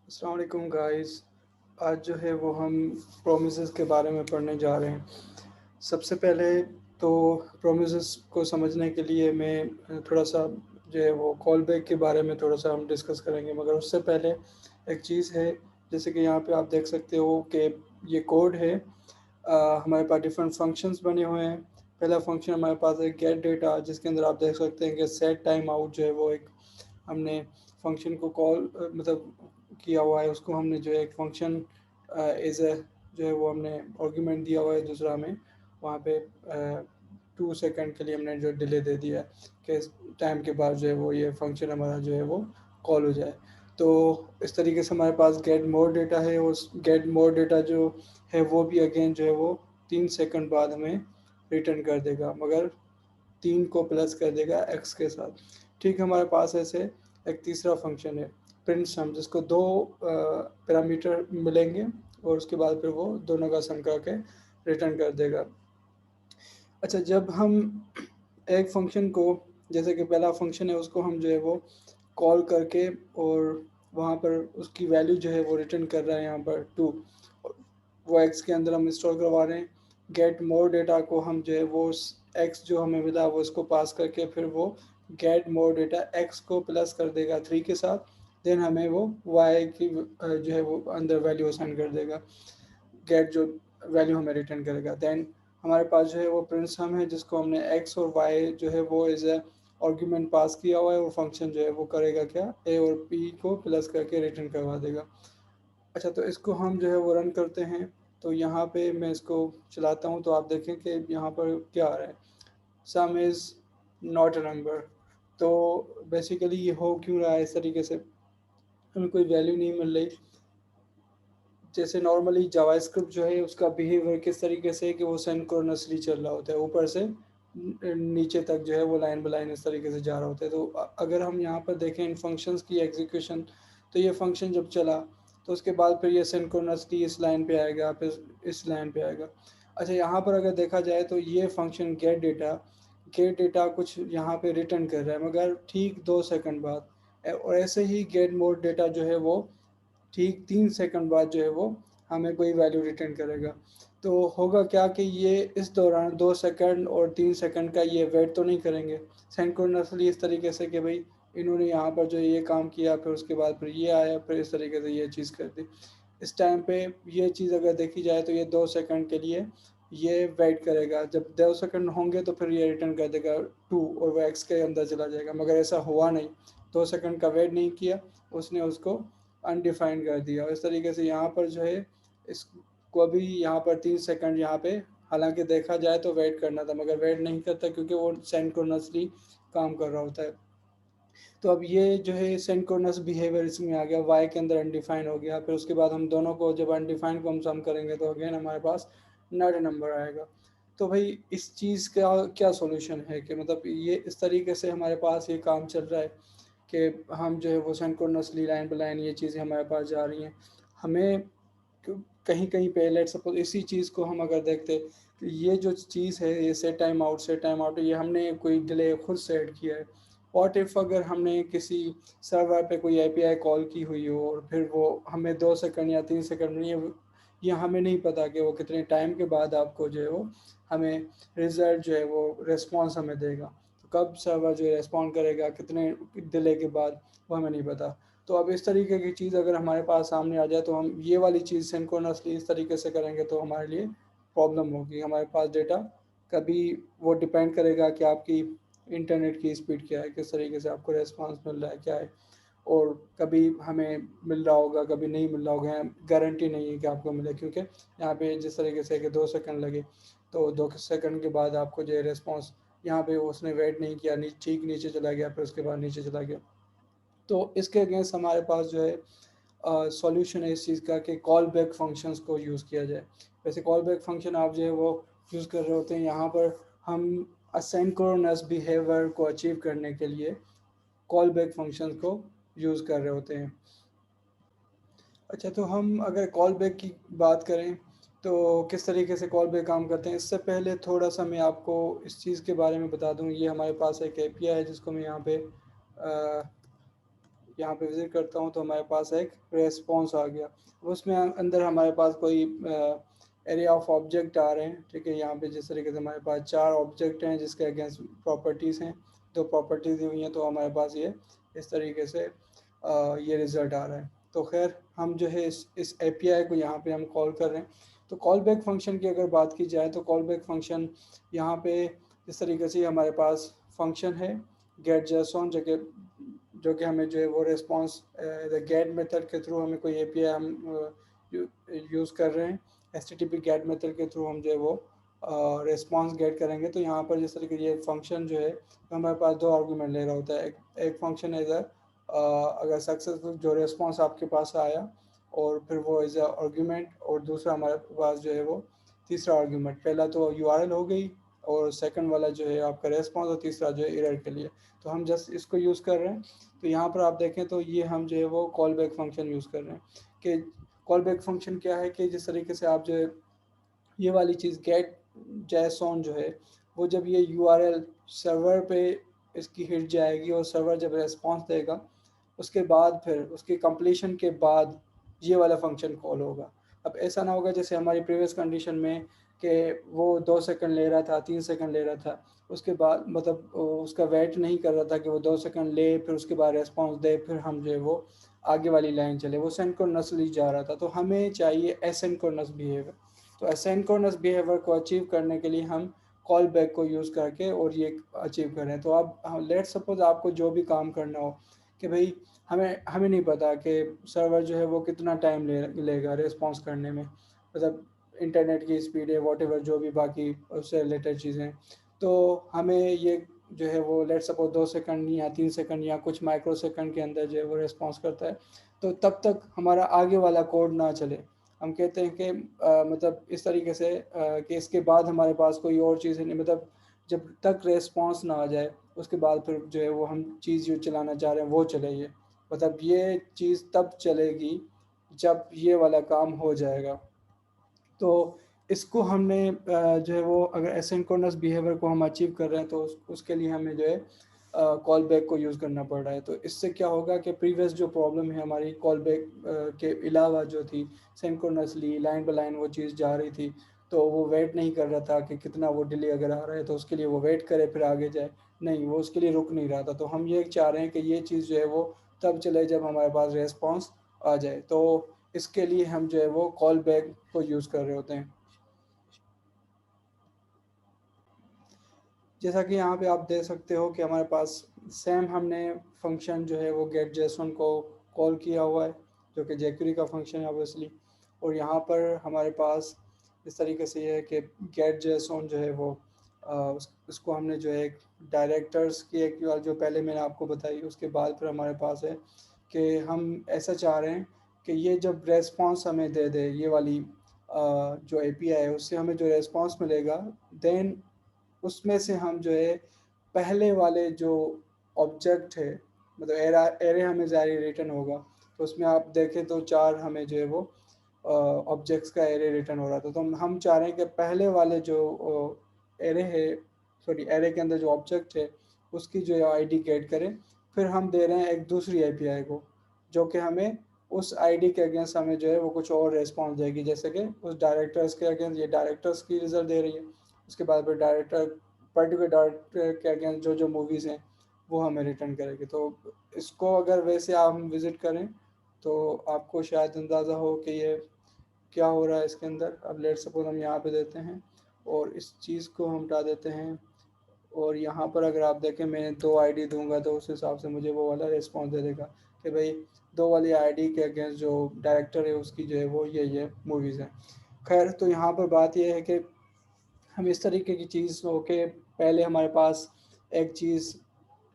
अस्सलाम वालेकुम गाइस। आज जो है वो हम प्रोमिसेस के बारे में पढ़ने जा रहे हैं। सबसे पहले तो प्रोमिसेस को समझने के लिए मैं थोड़ा सा जो है वो कॉल बैक के बारे में थोड़ा सा हम डिस्कस करेंगे, मगर उससे पहले एक चीज़ है। जैसे कि यहाँ पे आप देख सकते हो कि ये कोड है। हमारे पास डिफरेंट फंक्शंस बने हुए हैं। पहला फंक्शन हमारे पास है गेट डेटा, जिसके अंदर आप देख सकते हैं कि सेट टाइम आउट जो है वो एक हमने फंक्शन को कॉल मतलब किया हुआ है। उसको हमने जो है एक फंक्शन एज ए जो है वो हमने आर्गूमेंट दिया हुआ है दूसरा हमें वहाँ पे 2 सेकंड के लिए हमने जो डिले दे दिया है कि टाइम के बाद जो है वो ये फंक्शन हमारा जो है वो कॉल हो जाए। तो इस तरीके से हमारे पास गेट मोर डेटा है, और गेट मोर डेटा जो है वो भी अगेन जो है वो 3 सेकंड बाद हमें रिटर्न कर देगा, मगर 3 को प्लस कर देगा एक्स के साथ। ठीक, हमारे पास ऐसे एक तीसरा फंक्शन है प्रिंट सम, जिसको दो पैरामीटर मिलेंगे और उसके बाद फिर वो दोनों का सम करके रिटर्न कर देगा। अच्छा, जब हम एक फंक्शन को, जैसे कि पहला फंक्शन है उसको हम जो है वो कॉल करके और वहाँ पर उसकी वैल्यू जो है वो रिटर्न कर रहा है यहाँ पर 2, वो एक्स के अंदर हम इंस्टॉल करवा रहे हैं। गेट मोर डेटा को हम जो है वो एक्स जो हमें मिला वो इसको पास करके फिर वो गेट मोर डेटा एक्स को प्लस कर देगा 3 के साथ। देन हमें वो वाई की जो है वो अंदर वैल्यू असाइन कर देगा, गेट जो वैल्यू हमें रिटर्न करेगा। देन हमारे पास जो है वो प्रिंट सम है, जिसको हमने एक्स और वाई जो है वो एज ए आर्ग्यूमेंट पास किया हुआ है। वो फंक्शन जो है वो करेगा क्या, ए और पी को प्लस करके रिटर्न करवा देगा। अच्छा, तो इसको हम जो है वो रन करते हैं। तो यहाँ पे मैं इसको चलाता हूँ तो आप देखें कि यहाँ पर क्या आ रहा है, सम इज़ नॉट अ नंबर। तो बेसिकली ये हो क्यों रहा है इस तरीके से, हमें कोई वैल्यू नहीं मिल रही। जैसे नॉर्मली जावास्क्रिप्ट जो है उसका बिहेवियर किस तरीके से है कि वो सिंक्रोनसली चल रहा होता है, ऊपर से नीचे तक जो है वो लाइन बाय लाइन इस तरीके से जा रहा होता है। तो अगर हम यहाँ पर देखें इन फंक्शंस की एग्जीक्यूशन, तो ये फंक्शन जब चला तो उसके बाद फिर ये सिंक्रोनसली इस लाइन पे आएगा, फिर इस लाइन पे आएगा। अच्छा, यहाँ पर अगर देखा जाए तो ये फंक्शन गेट डेटा कुछ यहाँ पे रिटर्न कर रहा है, मगर ठीक 2 सेकंड बाद। और ऐसे ही गेट मोड डेटा जो है वो ठीक 3 सेकंड बाद जो है वो हमें कोई वैल्यू रिटर्न करेगा। तो होगा क्या कि ये इस दौरान 2 सेकंड और 3 सेकंड का ये वेट तो नहीं करेंगे सिंक्रोनसली इस तरीके से कि भाई इन्होंने यहाँ पर जो ये काम किया फिर उसके बाद फिर ये आया फिर इस तरीके से ये चीज़ कर दी। इस टाइम पे ये चीज़ अगर देखी जाए तो ये 2 सेकंड के लिए ये वेट करेगा। जब 2 सेकंड होंगे तो फिर ये रिटर्न कर देगा 2 और वो एक्स के अंदर चला जाएगा, मगर ऐसा हुआ नहीं। 2 सेकंड का वेट नहीं किया, उसने उसको अनडिफाइंड कर दिया। और इस तरीके से यहाँ पर जो है इसको भी यहाँ पर 3 सेकंड यहाँ पे हालांकि देखा जाए तो वेट करना था, मगर वेट नहीं करता क्योंकि वो सिंक्रोनसली काम कर रहा होता है। तो अब ये जो है सिंक्रोनस बिहेवियर इसमें आ गया, वाई के अंदर अनडिफाइन हो गया। फिर उसके बाद हम दोनों को जब अनडिफाइंड को हम सम करेंगे तो अगेन हमारे पास नट नंबर आएगा। तो भाई इस चीज़ का क्या सॉल्यूशन है कि मतलब ये इस तरीके से हमारे पास ये काम चल रहा है कि हम जो है वो सिंक्रोनसली लाइन बाय लाइन ये चीज़ें हमारे पास जा रही हैं। हमें कहीं कहीं पे लेट सपोज इसी चीज़ को हम अगर देखते कि ये जो चीज़ है ये सेट टाइम आउट ये हमने कोई डिले खुद सेट किया है। व्हाट इफ़ अगर हमने किसी सर्वर पे कोई एपीआई कॉल की हुई हो और फिर वो हमें 2 सेकंड या 3 सेकंड में ये हमें नहीं पता कि वो कितने टाइम के बाद आपको जो है वो हमें रिजल्ट जो है वो रिस्पॉन्स हमें देगा। तो कब सर्वर जो है रिस्पॉन्ड करेगा कितने डिले के बाद, वो हमें नहीं पता। तो अब इस तरीके की चीज़ अगर हमारे पास सामने आ जाए तो हम ये वाली चीज़ सिंक्रोनसली इस तरीके से करेंगे तो हमारे लिए प्रॉब्लम होगी। हमारे पास डेटा कभी वो डिपेंड करेगा कि आपकी इंटरनेट की स्पीड क्या है, किस तरीके से आपको रेस्पॉन्स मिल रहा है क्या है। और कभी हमें मिल रहा होगा कभी नहीं मिल रहा होगा, गारंटी नहीं है कि आपको मिले, क्योंकि यहाँ पे जिस तरीके से कि 2 सेकंड लगे तो 2 सेकंड के बाद आपको जो है रेस्पॉन्स यहाँ पे उसने वेट नहीं किया, ठीक नीचे चला गया फिर उसके बाद नीचे चला गया। तो इसके अगेंस्ट हमारे पास जो है सॉल्यूशन है इस चीज़ का कि कॉल बैक फंक्शंस को यूज़ किया जाए। वैसे कॉल बैक फंक्शन आप जो है वो यूज़ कर रहे होते हैं, यहाँ पर हम असिंक्रोनस बिहेवियर को अचीव करने के लिए कॉल बैक फंक्शंस को यूज़ कर रहे होते हैं। अच्छा, तो हम अगर कॉल बैक की बात करें तो किस तरीके से कॉल बैक काम करते हैं, इससे पहले थोड़ा सा मैं आपको इस चीज़ के बारे में बता दूं। ये हमारे पास एक एपीआई है जिसको मैं यहाँ पे यहाँ पे विज़िट करता हूँ तो हमारे पास एक रेस्पॉन्स आ गया। उसमें अंदर हमारे पास कोई एरिया ऑफ ऑब्जेक्ट आ रहे हैं, ठीक है। यहाँ पे जिस तरीके से हमारे पास 4 ऑब्जेक्ट हैं जिसके अगेंस्ट प्रॉपर्टीज़ हैं, 2 प्रॉपर्टीज़ दी हुई हैं, तो हमारे पास ये इस तरीके से ये रिज़ल्ट आ रहा है। तो ख़ैर हम जो है इस एपीआई को यहाँ पे हम कॉल कर रहे हैं। तो कॉल बैक फ़ंक्शन की अगर बात की जाए तो कॉल बैक फ़ंक्शन यहाँ पे इस तरीके से हमारे पास फ़ंक्शन है गेट जेसॉन, जो कि हमें जो है वो रिस्पॉन्स गेट मेथड के थ्रू हमें कोई एपीआई हम यूज़ कर रहे हैं। एचटीटीपी गेट मेथड के थ्रू हम जो है वो रिस्पॉन्स गेट करेंगे। तो यहाँ पर जिस तरीके ये फंक्शन जो है तो हमारे पास 2 आर्गूमेंट ले रहा होता है। एक फंक्शन एज अगर सक्सेसफुल जो रिस्पॉन्स आपके पास आया और फिर वो एज अ आर्गूमेंट, और दूसरा हमारे पास जो है वो तीसरा आर्गूमेंट। पहला तो यूआरएल हो गई और सेकंड वाला जो है आपका रेस्पॉन्स, और तीसरा जो है एरर के लिए। तो हम जस्ट इसको यूज़ कर रहे हैं। तो यहाँ पर आप देखें तो ये हम जो है वो कॉल बैक फंक्शन यूज़ कर रहे हैं। कि कॉल बैक फंक्शन क्या है कि जिस तरीके से आप जो है ये वाली चीज़ गेट जैसॉन जो है वो जब ये यूआरएल सर्वर पे इसकी हिट जाएगी और सर्वर जब रेस्पॉन्स देगा, उसके बाद फिर उसके कंप्लीशन के बाद ये वाला फंक्शन कॉल होगा। अब ऐसा ना होगा जैसे हमारी प्रीवियस कंडीशन में कि वो 2 सेकंड ले रहा था, 3 सेकंड ले रहा था, उसके बाद मतलब उसका वेट नहीं कर रहा था कि वो 2 सेकंड ले फिर उसके बाद रेस्पॉन्स दे, फिर हम जो है वो आगे वाली लाइन चले, वो सिंक्रोनसली जा रहा था। तो हमें चाहिए एसिंक्रोनस बिहेवियर। तो एसिंक्रोनस बिहेवियर को अचीव करने के लिए हम कॉल बैक को यूज़ करके और ये अचीव करें। तो आप लेट सपोज आपको जो भी काम करना हो कि भाई हमें हमें नहीं पता कि सर्वर जो है वो कितना टाइम लेगा रिस्पॉन्स करने में, मतलब इंटरनेट की स्पीड है वॉट जो भी बाकी उससे रिलेटेड चीज़ें। तो हमें ये जो है वो लेट सपोज 2 सेकंड या 3 सेकंड या कुछ माइक्रो सेकंड के अंदर जो है वो रिस्पॉन्स करता है। तो तब तक हमारा आगे वाला कोड ना चले। हम कहते हैं कि मतलब इस तरीके से कि इसके बाद हमारे पास कोई और चीज़ नहीं, मतलब जब तक रेस्पॉन्स ना आ जाए उसके बाद फिर जो है वो हम चीज़ जो चलाना चाह रहे हैं वो चले। ये मतलब ये चीज़ तब चलेगी जब ये वाला काम हो जाएगा। तो इसको हमने जो है वो अगर एसिंक्रोनस बिहेवियर को हम अचीव कर रहे हैं तो उसके लिए हमें जो है कॉल बैक को यूज़ करना पड़ रहा है। तो इससे क्या होगा कि प्रीवियस जो प्रॉब्लम है हमारी कॉल बैक के अलावा जो थी सिंक्रोनसली लाइन बाय लाइन वो चीज़ जा रही थी, तो वो वेट नहीं कर रहा था कि कितना वो डिले अगर आ रहा है तो उसके लिए वो वेट करे फिर आगे जाए। नहीं, वो उसके लिए रुक नहीं रहा था। तो हम ये चाह रहे हैं कि ये चीज़ जो है वो तब चले जब हमारे पास रेस्पॉन्स आ जाए। तो इसके लिए हम जो है वो कॉल बैक को यूज़ कर रहे होते हैं। जैसा कि यहाँ पे आप देख सकते हो कि हमारे पास सेम हमने फंक्शन जो है वो गेट जेसन को कॉल किया हुआ है, जो कि जेक्यूरी का फंक्शन है ऑब्वियसली। और यहाँ पर हमारे पास इस तरीके से ये है कि गेट जेसन जो है वो उसको हमने जो है एक डायरेक्टर्स की एक जो पहले मैंने आपको बताई, उसके बाद फिर हमारे पास है कि हम ऐसा चाह रहे हैं कि ये जब रेस्पॉन्स हमें दे दे ये वाली जो एपीआई है उससे हमें जो रेस्पॉन्स मिलेगा, देन उसमें से हम जो है पहले वाले जो ऑब्जेक्ट है, मतलब एरे हमें ज़ाहिर रिटर्न होगा। तो उसमें आप देखें तो 4 हमें जो है वो ऑब्जेक्ट्स का एरे रिटर्न हो रहा था। तो हम चाह रहे हैं कि पहले वाले जो एरे है, सॉरी एरे के अंदर जो ऑब्जेक्ट है उसकी जो है आईडी गेट करें। फिर हम दे रहे हैं एक दूसरी एपीआई को जो कि हमें उस आईडी के अगेंस्ट हमें जो है वो कुछ और रिस्पॉन्स देगी, जैसे कि उस डायरेक्टर्स के अगेंस्ट ये डायरेक्टर्स की रिजल्ट दे रही है। उसके बाद फिर डायरेक्टर पर्टिकुलर डायरेक्टर के अगेंस्ट जो जो मूवीज़ हैं वो हमें रिटर्न करेगी। तो इसको अगर वैसे आप हम विज़िट करें तो आपको शायद अंदाज़ा हो कि ये क्या हो रहा है इसके अंदर। अब लेट सपोज हम यहाँ पे देते हैं और इस चीज़ को हम हटा देते हैं, और यहाँ पर अगर आप देखें मैं 2 आईडी दूंगा तो उस हिसाब से मुझे वो वाला रिस्पॉन्स दे देगा कि भाई 2 वाली आईडी के अगेंस्ट जो डायरेक्टर है उसकी जो है वो ये मूवीज़ हैं। खैर, तो यहाँ पर बात यह है कि हम इस तरीके की चीज़ हो के पहले हमारे पास एक चीज़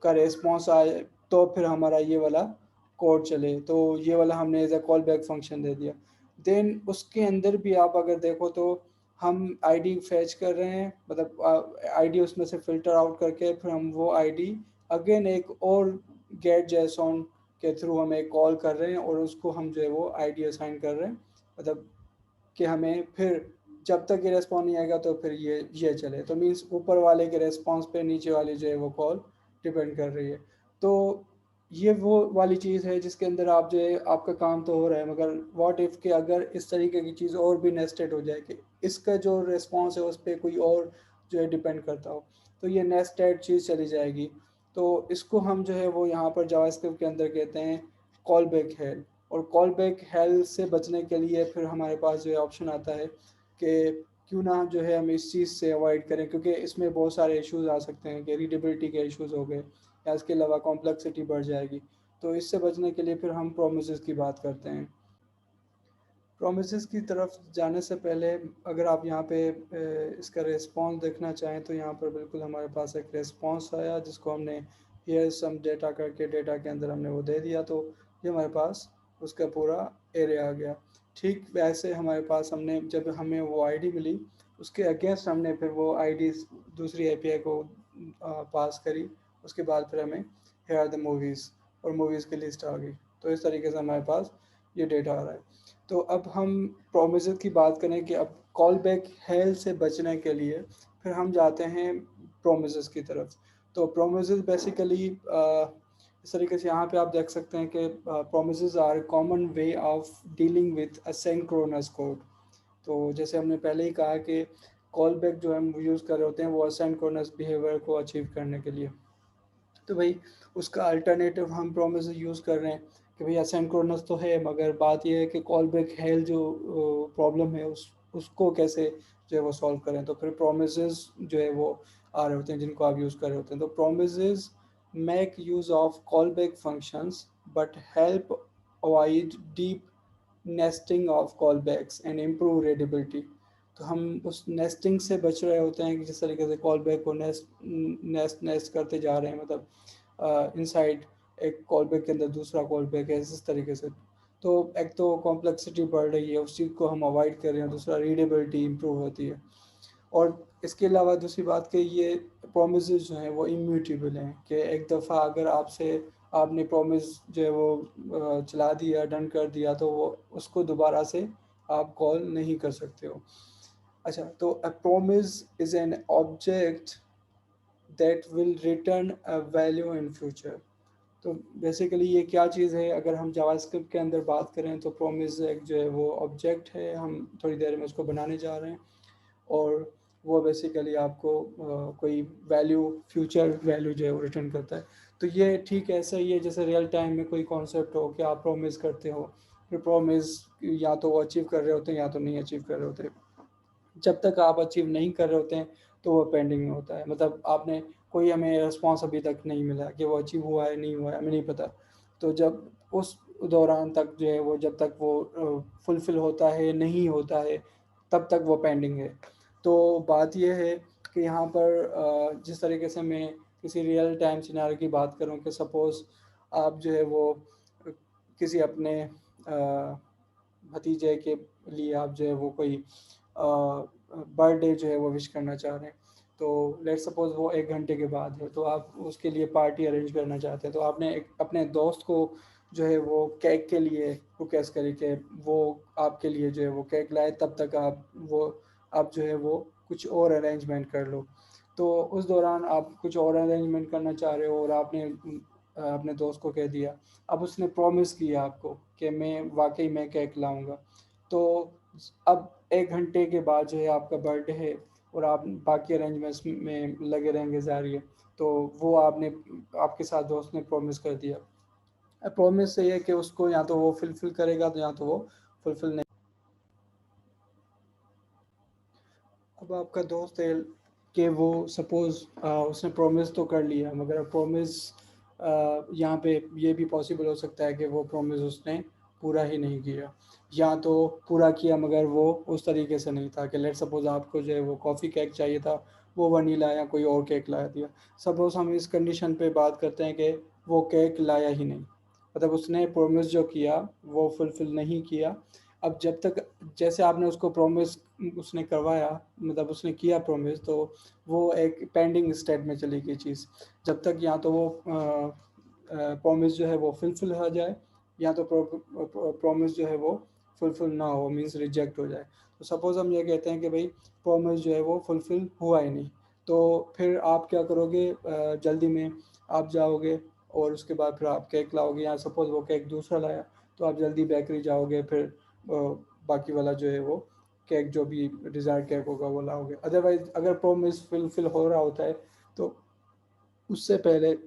का रिस्पॉन्स आए तो फिर हमारा ये वाला कोड चले। तो ये वाला हमने as a callback function दे दिया। देन उसके अंदर भी आप अगर देखो तो हम आईडी फैच कर रहे हैं, मतलब आईडी उसमें से फ़िल्टर आउट करके फिर हम वो आईडी अगेन एक और गेट जेसॉन के थ्रू हम एक कॉल कर रहे हैं और उसको हम जो है वो आईडी असाइन कर रहे हैं। मतलब कि हमें फिर जब तक ये रिस्पॉन्स नहीं आएगा तो फिर ये चले। तो मीन्स ऊपर वाले के रिस्पॉन्स पे नीचे वाली जो है वो कॉल डिपेंड कर रही है। तो ये वो वाली चीज़ है जिसके अंदर आप जो है आपका काम तो हो रहा है, मगर व्हाट इफ़ कि अगर इस तरीके की चीज़ और भी नेस्टेड हो जाए कि इसका जो रिस्पॉन्स है उस पे कोई और जो है डिपेंड करता हो, तो ये नेस्टेड चीज़ चली जाएगी। तो इसको हम जो है वो यहाँ पर जावास्क्रिप्ट के अंदर कहते हैं कॉल बैक हेल। और कॉल बैक हेल से बचने के लिए फिर हमारे पास जो है ऑप्शन आता है कि क्यों ना जो है हम इस चीज़ से अवॉइड करें, क्योंकि इसमें बहुत सारे इश्यूज आ सकते हैं कि रीडेबिलिटी के इश्यूज हो गए या इसके अलावा कॉम्प्लेक्सिटी बढ़ जाएगी। तो इससे बचने के लिए फिर हम प्रोमिसेस की बात करते हैं। प्रोमिसेस की तरफ जाने से पहले अगर आप यहाँ पे इसका रिस्पॉन्स देखना चाहें तो यहाँ पर बिल्कुल हमारे पास एक रिस्पॉन्स आया जिसको हमने हियर सम डेटा करके डेटा के अंदर हमने वो दे दिया, तो ये हमारे पास उसका पूरा एरे आ गया। ठीक वैसे हमारे पास हमने जब हमें वो आईडी मिली उसके अगेंस्ट हमने फिर वो आईडी दूसरी एपीआई को पास करी। उसके बाद फिर हमें हेयर आर द मूवीज़ और मूवीज़ की लिस्ट आ गई। तो इस तरीके से हमारे पास ये डेटा आ रहा है। तो अब हम प्रोमिसेस की बात करें कि अब कॉल बैक हेल से बचने के लिए फिर हम जाते हैं प्रोमिसेस की तरफ। तो प्रोमिसेस बेसिकली इस तरीके से यहाँ पे आप देख सकते हैं कि promises are common way of dealing with asynchronous code. तो जैसे हमने पहले ही कहा कि कॉल बैक जो हम यूज़ कर रहे होते हैं वो असिंक्रोनस बिहेवियर को अचीव करने के लिए। तो भाई उसका अल्टरनेटिव हम प्रोमिस यूज़ कर रहे हैं कि भाई एसिंक्रोनस तो है, मगर बात यह है कि कॉल बैक हेल जो प्रॉब्लम है उसको कैसे जो है वो सॉल्व करें। तो फिर प्रोमिसेस जो है वो आ रहे होते हैं जिनको आप यूज़ कर रहे होते हैं। तो promises make use of callback functions but help avoid deep nesting of callbacks and improve readability. तो हम उस नेस्टिंग से बच रहे होते हैं कि जिस तरीके से कॉल बैक को नेस्ट नेस्ट नेस्ट करते जा रहे हैं, मतलब इनसाइड एक कॉल बैक के अंदर दूसरा कॉल बैक है इस तरीके से। तो एक तो कॉम्प्लेक्सिटी बढ़ रही है, उस चीज़ को हम अवॉइड कर रहे हैं, दूसरा रीडेबिलिटी इम्प्रूव होती है। और इसके अलावा दूसरी बात कि ये प्रोमिसेस जो हैं वो इम्यूटेबल हैं कि एक दफ़ा अगर आपसे आपने प्रॉमिस जो है वो चला दिया, डन कर दिया, तो वो उसको दोबारा से आप कॉल नहीं कर सकते हो। अच्छा, तो a promise is an object that will return a value in future. तो बेसिकली ये क्या चीज़ है, अगर हम जावास्क्रिप्ट के अंदर बात करें तो प्रॉमिस एक जो है वो ऑब्जेक्ट है, हम थोड़ी देर में उसको बनाने जा रहे हैं। और वो बेसिकली आपको कोई वैल्यू, फ्यूचर वैल्यू जो है वो रिटर्न करता है। तो ये ठीक ऐसा ही है जैसे रियल टाइम में कोई कॉन्सेप्ट हो कि आप प्रॉमिस करते हो, फिर प्रॉमिस या तो वो अचीव कर रहे होते हैं या तो नहीं अचीव कर रहे होते। जब तक आप अचीव नहीं कर रहे होते हैं तो वो पेंडिंग में होता है, मतलब आपने कोई हमें रिस्पॉन्स अभी तक नहीं मिला कि वो अचीव हुआ है नहीं हुआ है हमें नहीं पता। तो जब उस दौरान तक जो है वो जब तक वो फुलफ़िल होता है नहीं होता है तब तक वो पेंडिंग है। तो बात ये है कि यहाँ पर जिस तरीके से मैं किसी रियल टाइम सिनेरियो की बात करूँ कि सपोज़ आप जो है वो किसी अपने भतीजे के लिए आप जो है वो कोई बर्थडे जो है वो विश करना चाह रहे हैं। तो लेट्स सपोज़ वो 1 घंटे के बाद है, तो आप उसके लिए पार्टी अरेंज करना चाहते हैं। तो आपने एक अपने दोस्त को जो है वो केक के लिए रिक्वेस्ट करी कि वो आपके लिए जो है वो केक लाए, तब तक आप जो है वो कुछ और अरेंजमेंट कर लो। तो उस दौरान आप कुछ और अरेंजमेंट करना चाह रहे हो और आपने अपने दोस्त को कह दिया। अब उसने प्रॉमिस किया आपको कि मैं वाक़ई में केक लाऊँगा। तो अब 1 घंटे के बाद जो है आपका बर्थडे है और आप बाकी अरेंजमेंट्स में लगे रहेंगे ज़ाहिर है। तो वो आपके साथ दोस्त ने प्रॉमिस कर दिया। अब प्रॉमिस से ये है कि उसको या तो वो फुलफ़िल करेगा तो या तो वो फुलफ़िल नहीं। अब आपका दोस्त है कि वो सपोज़ उसने प्रॉमिस तो कर लिया, मगर प्रॉमिस यहाँ पे ये भी पॉसिबल हो सकता है कि वो प्रॉमिस उसने पूरा ही नहीं किया, या तो पूरा किया मगर वो उस तरीके से नहीं था कि लेट्स सपोज़ आपको जो है वो कॉफ़ी केक चाहिए था, वो वनीला या कोई और केक लाया दिया। सपोज़ हम इस कंडीशन पे बात करते हैं कि वो केक लाया ही नहीं, मतलब उसने प्रॉमिस जो किया वो फुलफ़िल नहीं किया। अब जब तक जैसे आपने उसको प्रॉमिस उसने करवाया, मतलब उसने किया प्रॉमिस, तो वो एक पेंडिंग स्टेट में चली गई चीज़। जब तक या तो वो प्रॉमिस जो है वो फुलफ़िल हो जाए या तो प्रॉमिस जो है वो फुलफ़िल ना हो, मीन्स रिजेक्ट हो जाए। तो सपोज़ हम ये कहते हैं कि भाई प्रॉमिस जो है वो फुलफ़िल हुआ ही नहीं, तो फिर आप क्या करोगे, जल्दी में आप जाओगे और उसके बाद फिर आप केक लाओगे, या सपोज़ वो केक दूसरा लाया तो आप जल्दी बेकरी जाओगे, फिर बाकी वाला जो है वो केक जो भी डिज़ायर्ड केक होगा वो लाओगे। अदरवाइज़ अगर प्रोमिस फुलफिल हो रहा होता है तो उससे पहले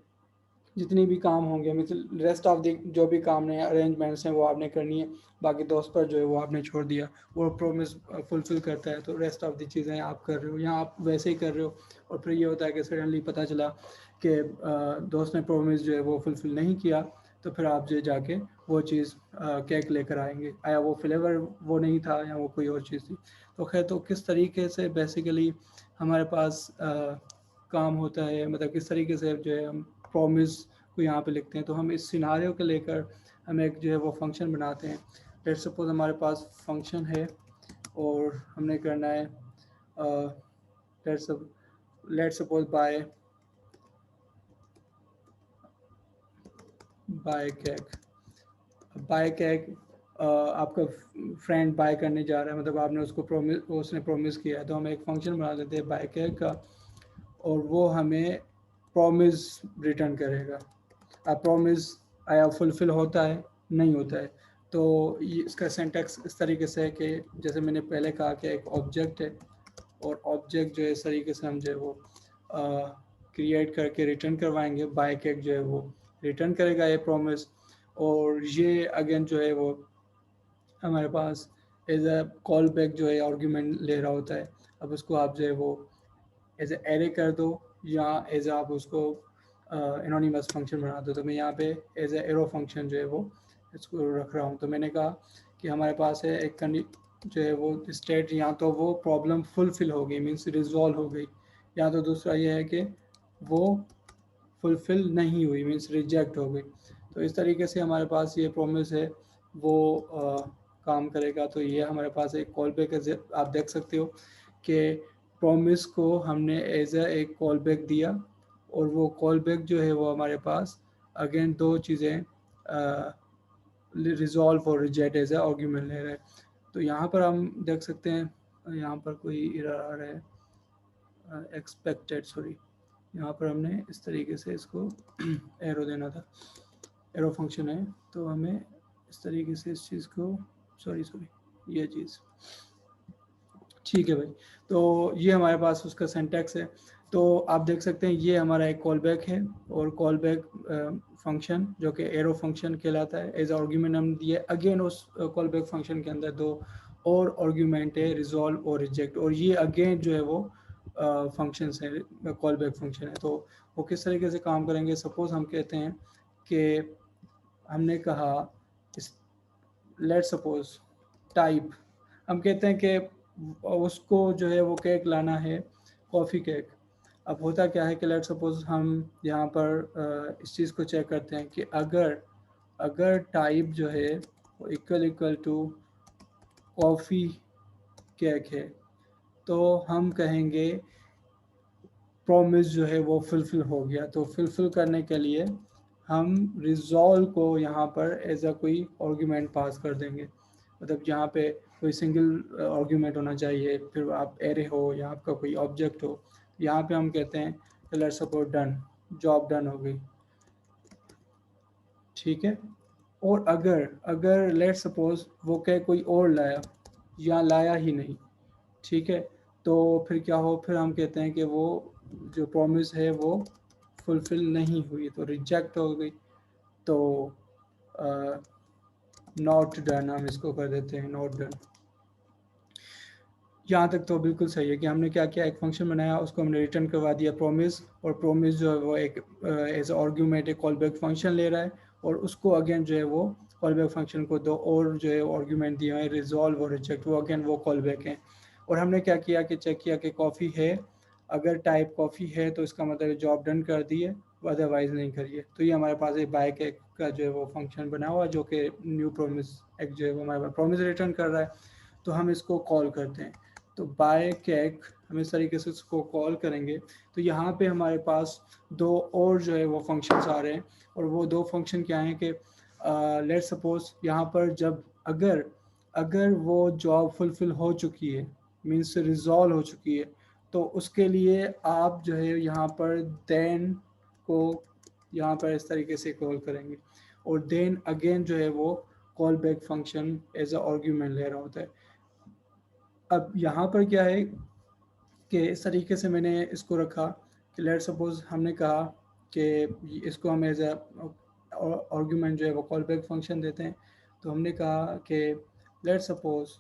जितनी भी काम होंगे, मतलब रेस्ट ऑफ द जो भी काम हैं, अरेंजमेंट्स हैं, वो आपने करनी है। बाकी दोस्त पर जो है वो आपने छोड़ दिया, वो प्रॉमिस फुलफिल करता है तो रेस्ट ऑफ द चीज़ें आप कर रहे हो या आप वैसे ही कर रहे हो। और फिर ये होता है कि सडनली पता चला कि दोस्त ने प्रॉमिस जो है वो फुलफिल नहीं किया, तो फिर आप जो जाके वो चीज़ केक लेकर आएंगे, आया वो फ्लेवर वो नहीं था या वो कोई और चीज़ थी। तो खैर, तो किस तरीके से बेसिकली हमारे पास काम होता है, मतलब किस तरीके से जो है हम प्रॉमिस को यहाँ पे लिखते हैं। तो हम इस सिनारियो को लेकर हम एक जो है वो फंक्शन बनाते हैं। लेट सपोज हमारे पास फंक्शन है और हमने करना है let suppose buy cake. Buy cake आपका फ्रेंड बाय करने जा रहा है, मतलब आपने उसने प्रॉमिस किया है, तो हम एक फंक्शन बना देते हैं बाय केक का, और वो हमें प्रॉमिस रिटर्न करेगा। अब प्रॉमिस आया फुलफ़िल होता है, नहीं होता है। तो ये इसका सिंटैक्स इस तरीके से है कि जैसे मैंने पहले कहा कि एक ऑब्जेक्ट है, और ऑब्जेक्ट जो है इस तरीके से हम जो है वो क्रिएट करके रिटर्न करवाएंगे। बाय केक जो है वो रिटर्न करेगा ये प्रॉमिस, और ये अगेन जो है वो हमारे पास एज अ कॉल बैक जो है आर्ग्यूमेंट ले रहा होता है। अब उसको आप जो है वो एज ए एरे कर दो, या एज आप उसको एनोनिमस फंक्शन बना दो। तो मैं यहाँ पे एज ए एरो फंक्शन जो है वो इसको रख रहा हूँ। तो मैंने कहा कि हमारे पास है एक जो है वो स्टेट, या तो वो प्रॉब्लम फुलफिल हो गई, मीन्स रिजॉल्व हो गई, या तो दूसरा ये है कि वो फुलफ़िल नहीं हुई, मीन्स रिजेक्ट हो गई। तो इस तरीके से हमारे पास ये प्रॉमिस है वो काम करेगा। तो ये हमारे पास एक कॉल बैक है, आप देख सकते हो कि प्रॉमिस को हमने एज ए एक कॉल बैक दिया, और वो कॉल बैक जो है वो हमारे पास अगेन दो चीज़ें रिजॉल्व और रिजेक्ट एज ए आर्ग्यूमेंट ले रहा है। तो यहाँ पर हम देख सकते हैं, यहाँ पर कोई एरर आ रहा है, एक्सपेक्टेड, सॉरी। यहाँ पर हमने इस तरीके से इसको एरो देना था, एरो फंक्शन है, तो हमें इस तरीके से इस चीज़ को, सॉरी ये चीज़, ठीक है भाई। तो ये हमारे पास उसका सिंटैक्स है। तो आप देख सकते हैं ये हमारा एक कॉल बैक है, और कॉल बैक फंक्शन जो कि एरो फंक्शन कहलाता है, एज आर्ग्यूमेंट हम दिए अगेन उस कॉल बैक फंक्शन के अंदर दो और आर्ग्यूमेंट है, रिजॉल्व और रिजेक्ट, और ये अगेन जो है वो फंक्शंस है, कॉल बैक फंक्शन है। तो वो किस तरीके से काम करेंगे, सपोज हम कहते हैं कि हमने कहा लेट सपोज टाइप, हम कहते हैं कि उसको जो है वो केक लाना है, कॉफ़ी केक। अब होता क्या है कि लेट सपोज हम यहाँ पर इस चीज़ को चेक करते हैं कि अगर अगर टाइप जो है वो इक्वल टू कॉफ़ी केक है, तो हम कहेंगे प्रॉमिस जो है वो फुलफ़िल हो गया। तो फुलफ़िल करने के लिए हम रिज़ॉल्व को यहाँ पर एज अ कोई आर्ग्यूमेंट पास कर देंगे, मतलब यहाँ पे कोई सिंगल आर्ग्यूमेंट होना चाहिए, फिर आप एरे हो या आपका कोई ऑब्जेक्ट हो। यहाँ पे हम कहते हैं let's suppose done, job done हो गई, ठीक है। और अगर अगर लेट सपोज वो क्या कोई और लाया या लाया ही नहीं, ठीक है, तो फिर क्या हो, फिर हम कहते हैं कि वो जो प्रॉमिस है वो फुलफ़िल नहीं हुई, तो रिजेक्ट हो गई। तो नॉट डन हम इसको कर देते हैं, नॉट डन। यहाँ तक तो बिल्कुल सही है कि हमने क्या किया, एक फंक्शन बनाया, उसको हमने रिटर्न करवा दिया प्रॉमिस, और प्रॉमिस जो है वो एक एज आर्ग्यूमेंट एक कॉल बैक फंक्शन ले रहा है, और उसको अगेन जो है वो कॉल बैक फंक्शन को दो और जो है आर्ग्यूमेंट दिए हैं, रिजॉल्व और रिजेक्ट, वो अगेन वो कॉल बैक हैं। और हमने क्या किया कि चेक किया कि कॉफ़ी है, अगर टाइप कॉफ़ी है तो इसका मतलब जॉब डन कर दी है, अदरवाइज़ नहीं करिए। तो ये हमारे पास एक बाय केक का जो है वो फंक्शन बना हुआ है, जो कि न्यू प्रॉमिस एक जो है वो हमारे पास प्रॉमिस रिटर्न कर रहा है, तो हम इसको कॉल करते हैं। तो बाय केक हम इस तरीके से उसको कॉल करेंगे। तो यहाँ पे हमारे पास दो और जो है वो फंक्शंस आ रहे हैं, और वो दो फंक्शन क्या हैं कि लेट सपोज यहाँ पर जब अगर अगर वो जॉब फुलफिल हो चुकी है, मीन्स रिजॉल्व हो चुकी है, तो उसके लिए आप जो है यहाँ पर देन को यहाँ पर इस तरीके से कॉल करेंगे, और देन अगेन जो है वो callback function as a argument ले रहा होता है। अब यहाँ पर क्या है कि इस तरीके से मैंने इसको रखा कि लेट सपोज हमने कहा कि इसको हम एज अ आर्ग्यूमेंट जो है वो कॉल बैक फंक्शन देते हैं। तो हमने कहा कि let suppose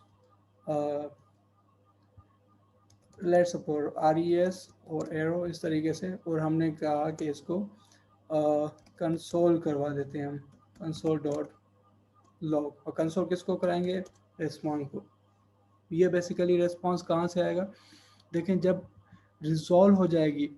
R E S और एरो इस तरीके से, और हमने कहा कि इसको कंसोल करवा देते हैं हम, कंसोल डॉट लॉग। और कंसोल किसको कराएंगे? रिस्पॉन्स को। ये बेसिकली रिस्पॉन्स कहाँ से आएगा? देखें, जब रिजॉल्व हो जाएगी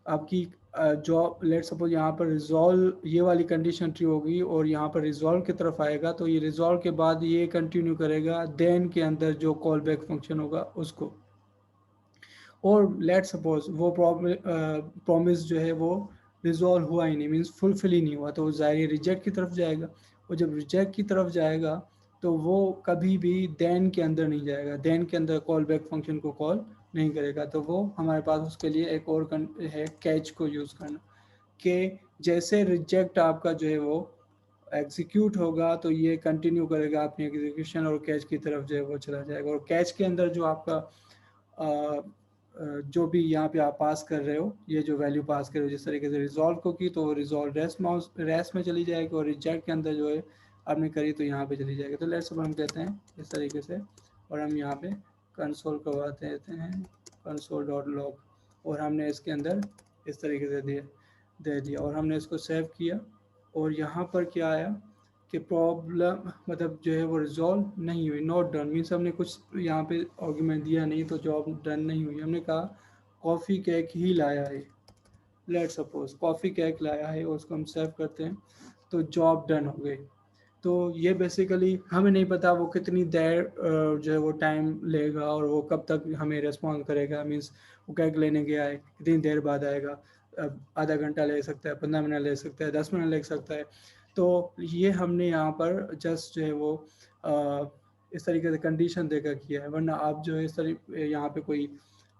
आपकी जॉब, लेट सपोज यहाँ पर रिजॉल्व ये वाली कंडीशन ट्रू होगी और यहाँ पर रिजॉल्व की तरफ आएगा, तो ये रिजॉल्व के बाद ये कंटिन्यू करेगा देन के अंदर जो कॉल बैक फंक्शन होगा उसको। और लेट सपोज वो प्रॉमिस जो है वो रिजॉल्व हुआ ही नहीं, मीन्स फुलफिल ही नहीं हुआ, तो ज़ाहिर रिजेक्ट की तरफ जाएगा। और जब रिजेक्ट की तरफ जाएगा तो वो कभी भी देन के अंदर नहीं जाएगा, देन के अंदर कॉल बैक फंक्शन को कॉल नहीं करेगा। तो वो हमारे पास उसके लिए एक और है कैच को यूज़ करना, कि जैसे रिजेक्ट आपका जो है वो एग्जीक्यूट होगा तो ये कंटिन्यू करेगा अपनी एग्जीक्यूशन, और कैच की तरफ जो है वो चला जाएगा। और कैच के अंदर जो आपका जो भी यहाँ पे आप पास कर रहे हो, ये जो वैल्यू पास कर रहे हो, जिस तरीके से रिजॉल्व को की तो रिजॉल्व रेस्ट में चली जाएगी, और रिजेक्ट के अंदर जो है आपने करी तो यहाँ पे चली जाएगी। तो लेट्स सपोज हम कहते हैं इस तरीके से, और हम यहाँ पे कंसोल करवाते हैं कंसोल डॉट लॉग, और हमने इसके अंदर इस तरीके से दे दिया, और हमने इसको सेव किया। और यहाँ पर क्या आया कि प्रॉब्लम मतलब जो है वो रिजॉल्व नहीं हुई, नॉट डन, मीन्स हमने कुछ यहाँ पे आर्गुमेंट दिया नहीं तो जॉब डन नहीं हुई। हमने कहा कॉफ़ी केक ही लाया है, लेट सपोज कॉफ़ी केक लाया है, और उसको हम सेव करते हैं तो जॉब डन हो गई। तो ये बेसिकली हमें नहीं पता वो कितनी देर जो है वो टाइम लेगा, और वो कब तक हमें रिस्पॉन्ड करेगा, मीन्स वो केक लेने गया है कितनी देर बाद आएगा, आधा घंटा ले सकता है, 15 मिनट ले सकता है, 10 मिनट ले सकता है। तो ये हमने यहाँ पर जस्ट जो है वो इस तरीके से कंडीशन देकर किया है, वरना आप जो है इस तरीके यहाँ पे कोई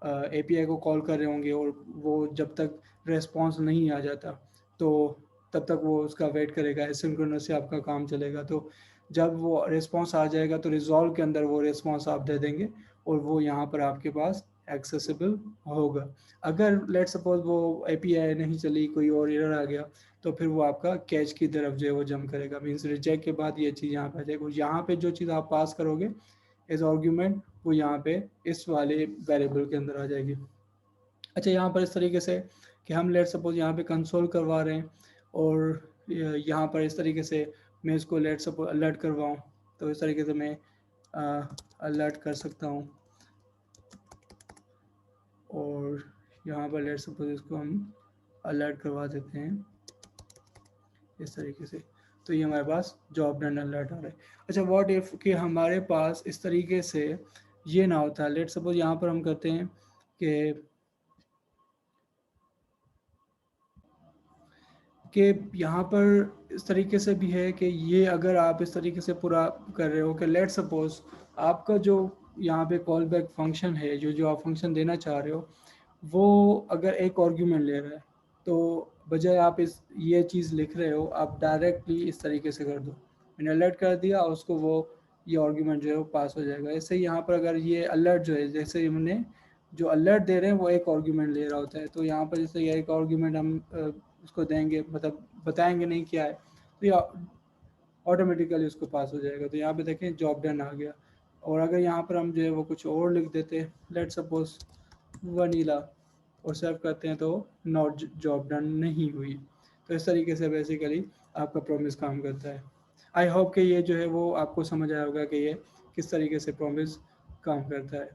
एपीआई को कॉल कर रहे होंगे और वो जब तक रिस्पॉन्स नहीं आ जाता तो तब तक वो उसका वेट करेगा, एसिंक्रोनस से आपका काम चलेगा। तो जब वो रिस्पॉन्स आ जाएगा तो रिजॉल्व के अंदर वो रिस्पॉन्स आप दे देंगे, और वो यहाँ पर आपके पास एक्सेसिबल होगा। अगर लेट सपोज वो एपीआई नहीं चली, कोई और एरर आ गया, तो फिर वो आपका कैच की तरफ जो है वो जंप करेगा, मीन्स रिजेक्ट के बाद ये चीज़ यहाँ पे आ जाएगी। यहाँ पे जो चीज़ आप पास करोगे एज आर्ग्यूमेंट, वो यहाँ पे इस वाले वेरिएबल के अंदर आ जाएगी। अच्छा, यहाँ पर इस तरीके से कि हम लेट सपोज यहाँ पे कंसोल करवा रहे हैं, और यहाँ पर इस तरीके से मैं इसको लेट सपोज अलर्ट करवाऊँ, तो इस तरीके से मैं अलर्ट कर सकता हूँ। और यहाँ पर लेट सपोज इसको हम अलर्ट करवा देते हैं इस तरीके से, तो ये हमारे पास जॉब डन अलर्ट आ रहा है। अच्छा, व्हाट इफ़ कि हमारे पास इस तरीके से ये ना होता, लेट सपोज यहाँ पर हम करते हैं कि यहाँ पर इस तरीके से भी है कि ये अगर आप इस तरीके से पूरा कर रहे हो कि लेट सपोज आपका जो यहाँ पे कॉल बैक फंक्शन है, जो जो आप फंक्शन देना चाह रहे हो, वो अगर एक आर्ग्यूमेंट ले रहा है, तो बजाय आप इस ये चीज़ लिख रहे हो, आप डायरेक्टली इस तरीके से कर दो, मैंने अलर्ट कर दिया और उसको वो ये आर्ग्यूमेंट जो है वो पास हो जाएगा। ऐसे ही यहाँ पर अगर ये अलर्ट जो है, जैसे हमने जो अलर्ट दे रहे हैं वो एक आर्ग्यूमेंट ले रहा होता है, तो यहाँ पर जैसे ये एक आर्ग्यूमेंट हम उसको देंगे, मतलब बताएंगे नहीं क्या है, तो ये ऑटोमेटिकली उसको पास हो जाएगा। तो यहाँ पे देखें जॉब डन आ गया। और अगर यहाँ पर हम जो है वो कुछ और लिख देते, लेट सपोज वनीला, और सेव करते हैं तो नॉट जॉब डन नहीं हुई। तो इस तरीके से बेसिकली आपका प्रॉमिस काम करता है। आई होप कि ये जो है वो आपको समझ आया होगा कि ये किस तरीके से प्रॉमिस काम करता है।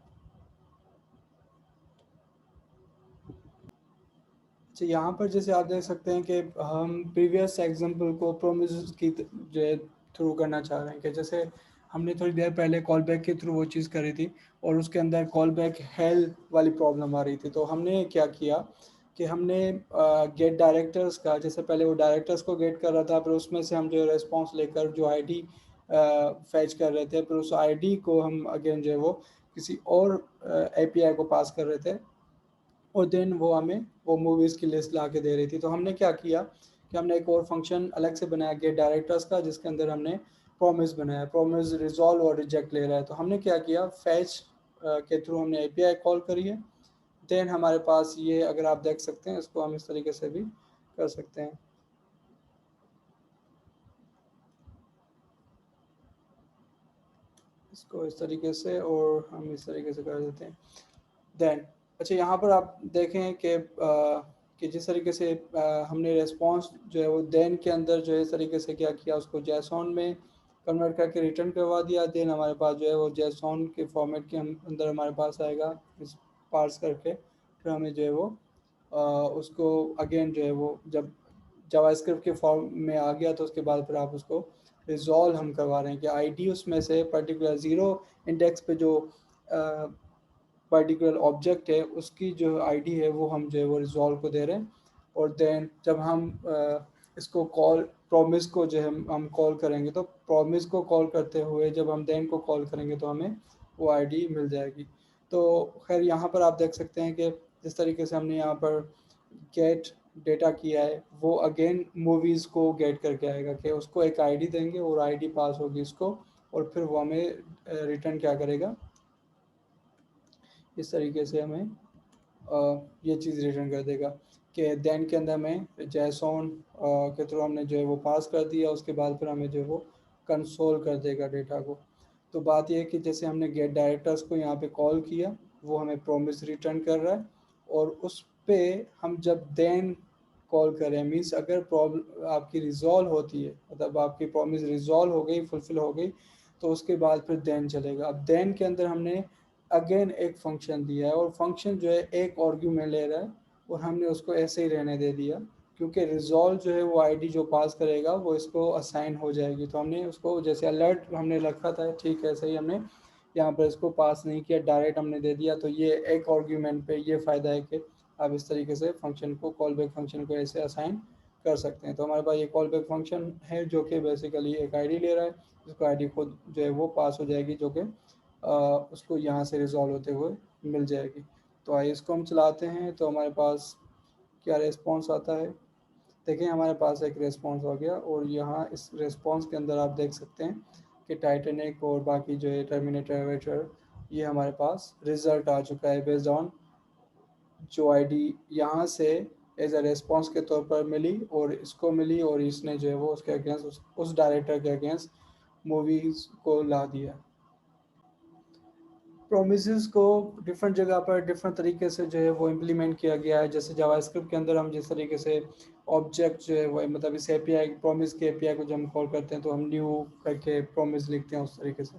अच्छा, यहाँ पर जैसे आप देख सकते हैं कि हम प्रीवियस एग्जांपल को प्रोमिस की जो है थ्रू करना चाह रहे हैं, कि जैसे हमने थोड़ी देर पहले कॉल बैक के थ्रू वो चीज़ करी थी, और उसके अंदर कॉल बैक हेल वाली प्रॉब्लम आ रही थी। तो हमने क्या किया कि हमने गेट डायरेक्टर्स का, जैसे पहले वो डायरेक्टर्स को गेट कर रहा था, फिर उसमें से हम जो रेस्पॉन्स लेकर जो आईडी फैच कर रहे थे, फिर उस आईडी को हम अगेन जो है वो किसी और एपीआई को पास कर रहे थे, और देन वो हमें वो मूवीज़ की लिस्ट ला के दे रही थी। तो हमने क्या किया कि कि हमने एक और फंक्शन अलग से बनाया गेट डायरेक्टर्स का, जिसके अंदर हमने प्रॉमिस बनाया, प्रॉमिस रिजॉल्व और रिजेक्ट ले रहा है। तो हमने क्या किया, फैच के थ्रू हमने एपीआई कॉल करी है। देन हमारे पास ये, अगर आप देख सकते हैं, इसको हम इस तरीके से भी कर सकते हैं, इसको इस तरीके से, और हम इस तरीके से कर देते हैं। देन अच्छा, यहाँ पर आप देखें कि जिस तरीके से हमने रेस्पॉन्स जो है वो देन के अंदर जो है इस तरीके से क्या किया, उसको जैसॉन में कन्वर्ट करके रिटर्न करवा दिया। देन हमारे पास जो है वो जैसॉन के फॉर्मेट के अंदर हमारे पास आएगा, इस पार्स करके फिर हमें जो है वो उसको अगेन जो है वो जब जावास्क्रिप्ट के फॉर्म में आ गया, तो उसके बाद फिर आप उसको रिजॉल्व हम करवा रहे हैं कि आईडी उसमें से पर्टिकुलर ज़ीरो इंडेक्स पे जो पर्टिकुलर ऑब्जेक्ट है उसकी जो आईडी है वो हम जो है वो रिजॉल्व को दे रहे हैं। और देन जब हम इसको कॉल प्रॉमिस को जो है हम कॉल करेंगे, तो प्रॉमिस को कॉल करते हुए जब हम देन को कॉल करेंगे तो हमें वो आईडी मिल जाएगी। तो खैर यहाँ पर आप देख सकते हैं कि जिस तरीके से हमने यहाँ पर गेट डेटा किया है, वो अगेन मूवीज़ को गेट करके आएगा कि उसको एक आईडी देंगे और आईडी पास होगी इसको, और फिर वो हमें रिटर्न क्या करेगा, इस तरीके से हमें ये चीज़ रिटर्न कर देगा कि देन के अंदर हमें जैसॉन के थ्रू हमने जो है वो पास कर दिया, उसके बाद फिर हमें जो है वो कंसोल कर देगा डेटा को। तो बात यह है कि जैसे हमने गेट डायरेक्टर्स को यहाँ पे कॉल किया, वो हमें प्रॉमिस रिटर्न कर रहा है, और उस पे हम जब देन कॉल करें, मीन्स अगर प्रॉब्लम आपकी रिजॉल्व होती है, मतलब आपकी प्रॉमिस रिजॉल्व हो गई, फुलफिल हो गई, तो उसके बाद फिर देन चलेगा। अब देन के अंदर हमने अगेन एक फंक्शन दिया है, और फंक्शन जो है एक आर्ग्यूमेंट ले रहा है, और हमने उसको ऐसे ही रहने दे दिया, क्योंकि रिजॉल्व जो है वो आईडी जो पास करेगा वो इसको असाइन हो जाएगी। तो हमने उसको जैसे अलर्ट हमने रखा था, ठीक है, ऐसे ही हमने यहाँ पर इसको पास नहीं किया, डायरेक्ट हमने दे दिया। तो ये एक आर्ग्यूमेंट पे ये फ़ायदा है कि आप इस तरीके से फंक्शन को, कॉल बैक फंक्शन को ऐसे असाइन कर सकते हैं। तो हमारे पास ये कॉल बैक फंक्शन है जो कि बेसिकली एक आईडी ले रहा है, जिसको आईडी खुद जो है वो पास हो जाएगी, जो कि उसको यहाँ से रिजॉल्व होते हुए मिल जाएगी। तो आइए इसको हम चलाते हैं, तो हमारे पास क्या रेस्पॉन्स आता है। देखिए हमारे पास एक रेस्पॉन्स हो गया, और यहाँ इस रेस्पॉन्स के अंदर आप देख सकते हैं कि टाइटैनिक और बाकी जो है टर्मिनेटर वेटर, ये हमारे पास रिज़ल्ट आ चुका है बेस्ड ऑन जो आईडी यहाँ से एज अ रेस्पॉन्स के तौर पर मिली, और इसको मिली, और इसने जो है वो उसके अगेंस्ट उस डायरेक्टर के अगेंस्ट मूवीज़ को ला दिया। प्रोमिसेस को डिफरेंट जगह पर डिफरेंट तरीके से जो है वो इम्प्लीमेंट किया गया है। जैसे जावास्क्रिप्ट के अंदर हम जिस तरीके से ऑब्जेक्ट जो है वो, मतलब इस एपीआई प्रॉमिस के एपीआई को जब हम कॉल करते हैं तो हम न्यू करके प्रॉमिस लिखते हैं उस तरीके से।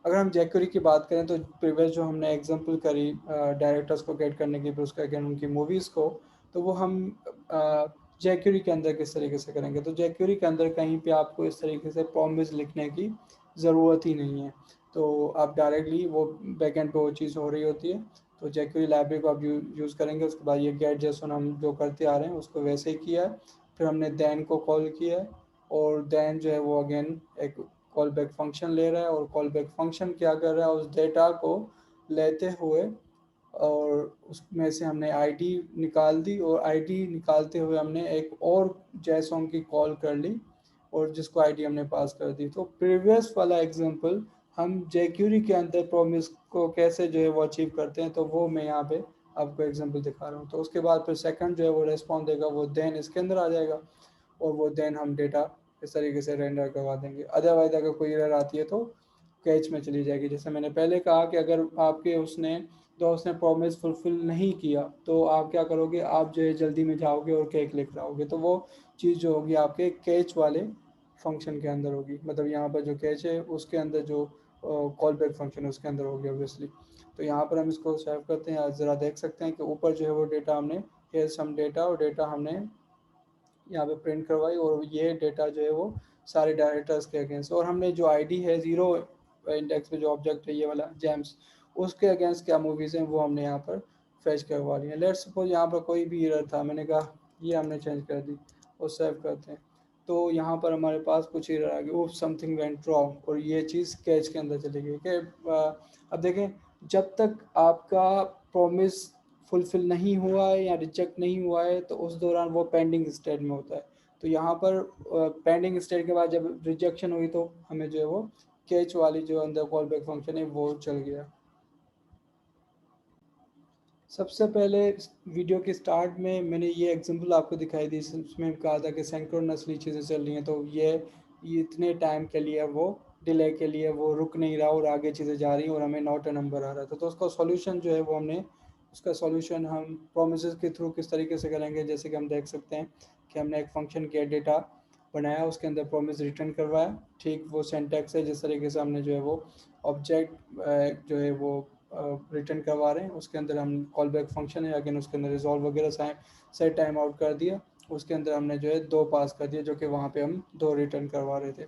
अगर हम jQuery की बात करें, तो प्रीवियस जो हमने एग्जांपल करी डायरेक्टर्स को गेट करने की, फिर उसके अगेन उनकी मूवीज़ को, तो वो हम jQuery के अंदर किस तरीके से करेंगे। तो jQuery के अंदर कहीं पे आपको इस तरीके से प्रॉमिस लिखने की ज़रूरत ही नहीं है। तो आप डायरेक्टली वो बैकएंड पे वो चीज़ हो रही होती है। तो jQuery लाइब्रेरी को आप यूज़ करेंगे, उसके बाद ये गेट जेसन हम जो करते आ रहे हैं उसको वैसे ही किया है। फिर हमने देन को कॉल किया है, और देन जो है वो अगेन एक कॉल बैक फंक्शन ले रहा है, और कॉल बैक फंक्शन क्या कर रहा है, उस डेटा को लेते हुए, और उसमें से हमने आईडी निकाल दी, और आईडी निकालते हुए हमने एक और जैसॉन की कॉल कर ली, और जिसको आईडी हमने पास कर दी। तो प्रीवियस वाला एग्जांपल हम jQuery के अंदर प्रॉमिस को कैसे जो है वो अचीव करते हैं, तो वो मैं यहाँ पे आपको एग्जांपल दिखा रहा हूँ। तो उसके बाद फिर सेकंड जो है वो रेस्पॉन्स देगा, वो देन इसके अंदर आ जाएगा, और वो देन हम डेटा इस तरीके से रेंडर करवा देंगे। अदरवाइज अगर कोई एरर आती है तो कैच में चली जाएगी। जैसे मैंने पहले कहा कि अगर आपके उसने दोस्त ने प्रॉमिस फुलफिल नहीं किया, तो आप क्या करोगे, आप जो है जल्दी में जाओगे और केक लेकर आओगे, तो वो चीज़ जो होगी आपके कैच वाले फंक्शन के अंदर होगी। मतलब यहाँ पर जो कैच है उसके अंदर जो कॉल बैक फंक्शन है उसके अंदर होगी ऑब्वियसली। तो यहाँ पर हम इसको सेव करते हैं, ज़रा देख सकते हैं कि ऊपर जो है वो डेटा हमने, हेयर सम डेटा, और डेटा हमने यहाँ पे प्रिंट करवाई, और ये डेटा जो है वो सारे डायरेक्टर्स के अगेंस्ट, और हमने जो आईडी है ज़ीरो इंडेक्स पे जो ऑब्जेक्ट है ये वाला जेम्स, उसके अगेंस्ट क्या मूवीज़ हैं वो हमने यहाँ पर फैच करवा ली है। लेट्स सपोज यहाँ पर कोई भी एरर था, मैंने कहा ये हमने चेंज कर दी, और सेव करते हैं। तो यहाँ पर हमारे पास कुछ एरर आ गई, वो समथिंग वेंट रॉन्ग, और ये चीज़ कैच के अंदर चली गई कि अब देखें, जब तक आपका प्रॉमिस फुलफ़िल नहीं हुआ है या रिजेक्ट नहीं हुआ है, तो उस दौरान वो पेंडिंग स्टेट में होता है। तो यहाँ पर पेंडिंग स्टेट के बाद जब रिजेक्शन हुई तो हमें जो है वो कैच वाली जो अंदर कॉल बैक फंक्शन है वो चल गया। सबसे पहले वीडियो के स्टार्ट में मैंने ये एग्जांपल आपको दिखाई दी, इसमें कहा था कि सिंक्रोनसली चीज़ें चल रही हैं, तो ये इतने टाइम के लिए वो डिले के लिए वो रुक नहीं रहा और आगे चीज़ें जा रही हैं और हमें नॉट अ नंबर आ रहा था। तो उसका सॉल्यूशन जो है वो हमने उसका सॉल्यूशन हम प्रोमिसेस के थ्रू किस तरीके से करेंगे, जैसे कि हम देख सकते हैं कि हमने एक फंक्शन गेट डेटा बनाया, उसके अंदर प्रोमिस रिटर्न करवाया। ठीक वो सिंटैक्स है जिस तरीके से हमने जो है वो ऑब्जेक्ट जो है वो रिटर्न करवा रहे हैं, उसके अंदर हम कॉल बैक फंक्शन है अगेन, उसके अंदर रिजॉल्व वगैरह सेट टाइम आउट कर दिया, उसके अंदर हमने जो है 2 पास कर दिया जो कि वहाँ पे हम 2 रिटर्न करवा रहे थे।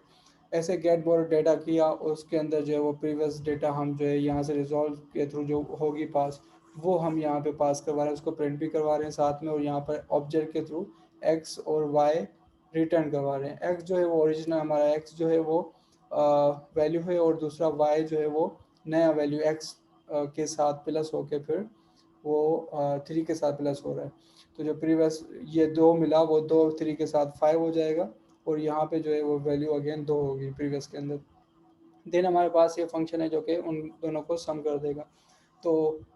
ऐसे गेट बोर्ड डेटा किया, उसके अंदर जो है वो प्रीवियस डेटा हम जो है यहाँ से रिजॉल्व के थ्रू जो होगी पास वो हम यहाँ पे पास करवा रहे हैं, उसको प्रिंट भी करवा रहे हैं साथ में, और यहाँ पर ऑब्जेक्ट के थ्रू एक्स और वाई रिटर्न करवा रहे हैं। एक्स जो है वो ओरिजिनल हमारा एक्स जो है वो वैल्यू है, और दूसरा वाई जो है वो नया वैल्यू एक्स के साथ प्लस होके फिर वो 3 के साथ प्लस हो रहा है। तो जो प्रीवियस ये 2 मिला वो 2 3 के साथ 5 हो जाएगा, और यहाँ पे जो है वो वैल्यू अगेन 2 होगी प्रीवियस के अंदर। देन हमारे पास ये फंक्शन है जो कि उन दोनों को सम कर देगा। तो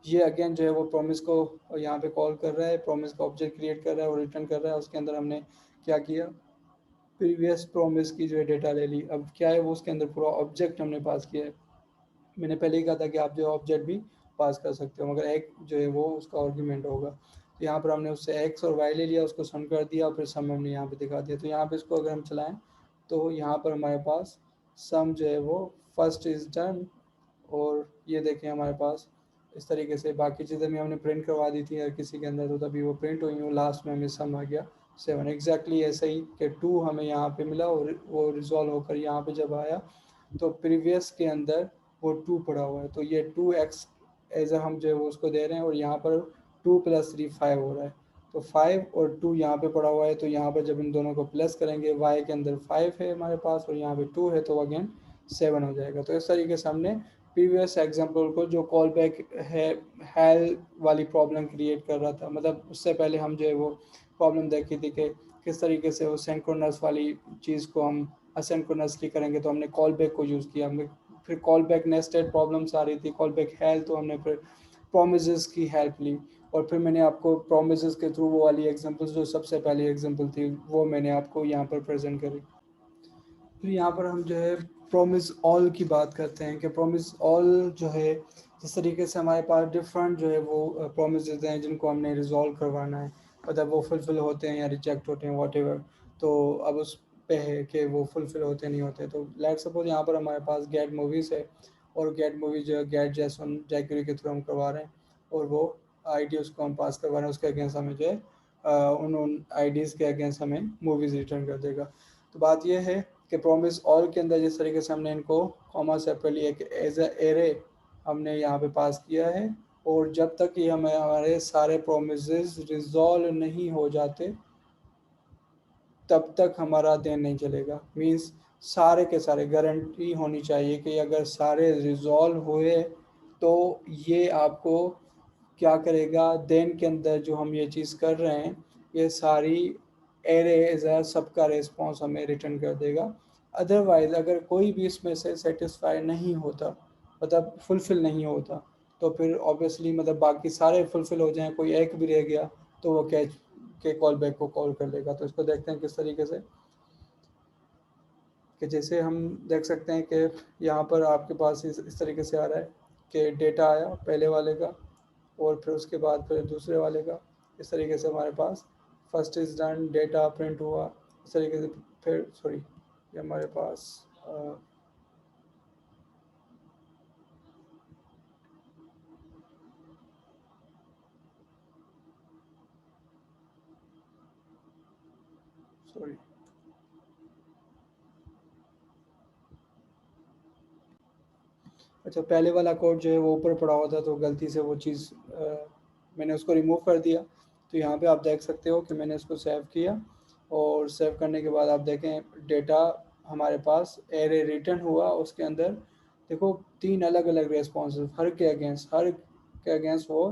ये अगेन जो है वो प्रॉमिस को यहाँ पे कॉल कर रहा है, प्रॉमिस का ऑब्जेक्ट क्रिएट कर रहा है और रिटर्न कर रहा है। उसके अंदर हमने क्या किया, प्रीवियस प्रॉमिस की जो है डेटा ले ली। अब क्या है वो उसके अंदर पूरा ऑब्जेक्ट हमने पास किया है। मैंने पहले ही कहा था कि आप जो ऑब्जेक्ट भी पास कर सकते हो, मगर एक जो है वो उसका आर्ग्यूमेंट होगा। तो यहाँ पर हमने उससे एक्स और वाई ले लिया, उसको सम कर दिया और फिर सम हमने यहाँ पे दिखा दिया। तो यहाँ पे इसको अगर हम चलाएं तो यहाँ पर हमारे पास सम जो है वो फर्स्ट इज डन, और ये देखें हमारे पास इस तरीके से बाकी चीज़ें भी हमने प्रिंट करवा दी थी हर किसी के अंदर, तो तभी वो प्रिंट हुई, और लास्ट में हमें सम आ गया 7। एग्जैक्टली ऐसे ही कि 2 हमें यहाँ पे मिला और वो रिजॉल्व होकर यहाँ पे जब आया तो प्रीवियस के अंदर वो 2 पड़ा हुआ है, तो ये 2x एज हम जो है वो उसको दे रहे हैं, और यहाँ पर 2 + 3 5 हो रहा है। तो 5 और 2 यहाँ पे पड़ा हुआ है, तो यहाँ पर जब इन दोनों को प्लस करेंगे y के अंदर 5 है हमारे पास और यहाँ पे 2 है, तो अगेन 7 हो जाएगा। तो इस तरीके से हमने प्रीवियस एग्जाम्पल को जो कॉल बैक है हेल वाली प्रॉब्लम क्रिएट कर रहा था, मतलब उससे पहले हम जो है वो प्रॉब्लम देखी थी कि किस तरीके से वो सिंक्रोनस वाली चीज़ को हम असिंक्रोनसली करेंगे, तो हमने कॉल बैक को यूज़ किया। हमने फिर कॉल बैक नेस्टेड प्रॉब्लम्स आ रही थी, कॉल बैक हेल्प, तो हमने फिर प्रोमिसेस की हेल्प ली, और फिर मैंने आपको प्रोमिसेस के थ्रू वो वाली एग्जांपल्स जो सबसे पहली एग्जांपल थी वो मैंने आपको यहाँ पर प्रेजेंट करी। फिर यहाँ पर हम जो है प्रोमिस ऑल की बात करते हैं कि प्रोमिस ऑल जो है जिस तरीके से हमारे पास डिफरेंट जो है वो प्रोमिस हैं जिनको हमने रिजॉल्व करवाना है, मतलब वो फुलफ़िल होते हैं या रिजेक्ट होते हैं वॉट एवर। तो अब उस पे है कि वो फुलफ़िल होते नहीं होते। तो लेट सपोज यहाँ पर हमारे पास गेट मूवीज़ है, और गेट मूवी जो है गेट जैसन जैक्यूरी के थ्रू हम करवा रहे हैं, और वो आईडी उसको हम पास करवा रहे हैं, उसके अगेंस्ट हमें जो है उन आईडीज़ के अगेंस्ट हमें मूवीज़ रिटर्न कर देगा। तो बात यह है कि प्रोमिस ऑल के अंदर जिस तरीके से हमने इनको कॉमा सेपरेटली एक एज ए एरे हमने यहाँ पे पास किया है, और जब तक ये हमारे सारे प्रोमिसेस रिजॉल्व नहीं हो जाते तब तक हमारा देन नहीं चलेगा। मींस सारे के सारे गारंटी होनी चाहिए कि अगर सारे रिजॉल्व हुए तो ये आपको क्या करेगा, देन के अंदर जो हम ये चीज़ कर रहे हैं ये सारी एरे एज अ सबका रिस्पॉन्स हमें रिटर्न कर देगा। अदरवाइज अगर कोई भी इसमें से सेटिस्फाई नहीं होता, मतलब फुलफ़िल नहीं होता, तो फिर ऑब्वियसली मतलब बाकी सारे फुलफ़िल हो जाएं, कोई एक भी रह गया तो वो कैच के कॉल बैक को कॉल कर लेगा। तो इसको देखते हैं किस तरीके से, कि जैसे हम देख सकते हैं कि यहाँ पर आपके पास इस तरीके से आ रहा है कि डेटा आया पहले वाले का, और फिर उसके बाद फिर दूसरे वाले का। इस तरीके से हमारे पास first is done, data print हुआ, इस तरीके से। फिर सॉरी ये हमारे पास सॉरी अच्छा, पहले वाला कोड जो है वो ऊपर पड़ा हुआ था, तो गलती से वो चीज़ मैंने उसको रिमूव कर दिया। तो यहाँ पे आप देख सकते हो कि मैंने इसको सेव किया, और सेव करने के बाद आप देखें डेटा हमारे पास एरे रिटर्न हुआ, उसके अंदर देखो 3 अलग अलग रेस्पॉन्सेज, हर के अगेंस्ट वो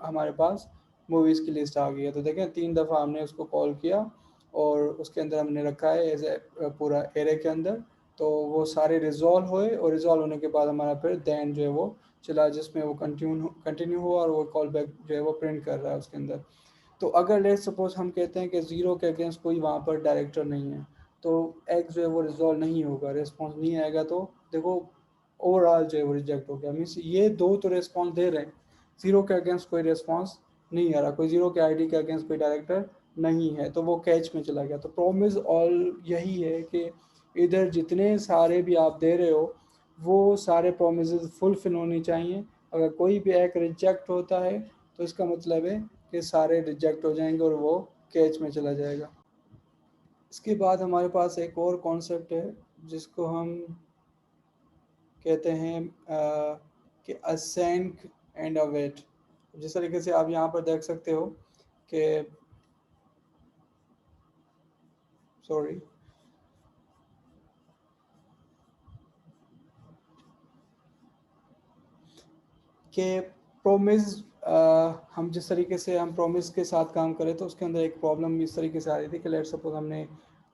हमारे पास मूवीज़ की लिस्ट आ गई है। तो देखें 3 दफ़ा हमने उसको कॉल किया, और उसके अंदर हमने रखा है एज ए पूरा एरे के अंदर। तो वो सारे रिजॉल्व हुए और रिजॉल्व होने के बाद हमारा फिर देन जो है वो चला, जिसमें वो कंटिन्यू हुआ और वो कॉल बैक जो है वो प्रिंट कर रहा है उसके अंदर। तो अगर लेट सपोज हम कहते हैं कि ज़ीरो के अगेंस्ट कोई वहाँ पर डायरेक्टर नहीं है, तो एक जो है वो रिजॉल्व नहीं होगा, रिस्पॉन्स नहीं आएगा, तो देखो ओवरऑल जो है वो रिजेक्ट हो गया। मीन्स ये दो तो रिस्पॉन्स दे रहे हैं, ज़ीरो के अगेंस्ट कोई रिस्पॉन्स नहीं आ रहा, कोई ज़ीरो के आईडी के अगेंस्ट कोई डायरेक्टर नहीं है, तो वो कैच में चला गया। तो प्रॉमिस ऑल यही है कि इधर जितने सारे भी आप दे रहे हो वो सारे प्रोमिस फुलफिल होनी चाहिए। अगर कोई भी एक रिजेक्ट होता है तो इसका मतलब है कि सारे रिजेक्ट हो जाएंगे और वो कैच में चला जाएगा। इसके बाद हमारे पास एक और कॉन्सेप्ट है जिसको हम कहते हैं कि असेंक एंड अवेट। जिस तरीके से आप यहाँ पर देख सकते हो कि सॉरी कि प्रोमिस, हम जिस तरीके से हम प्रोमिस के साथ काम करें तो उसके अंदर एक प्रॉब्लम इस तरीके से आ रही थी कि लेट सपोज हमने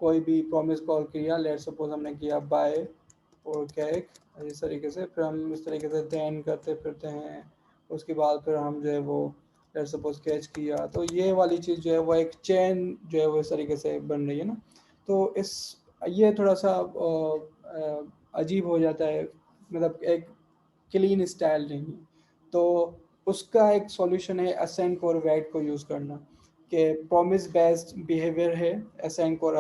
कोई भी प्रोमिस कॉल किया, लेट सपोज हमने किया बाय और कैक, इस तरीके से फिर हम इस तरीके से देन करते फिरते हैं, उसके बाद फिर हम जो है वो लेट सपोज कैच किया, तो ये वाली चीज़ जो है वो एक चेन जो है वो इस तरीके से बन रही है ना। तो इस ये थोड़ा सा अजीब हो जाता है, मतलब एक क्लीन स्टाइल नहीं है। तो उसका एक सॉल्यूशन है असेंक और वैट को यूज़ करना, कि प्रॉमिस बेस्ड बिहेवियर है असेंक और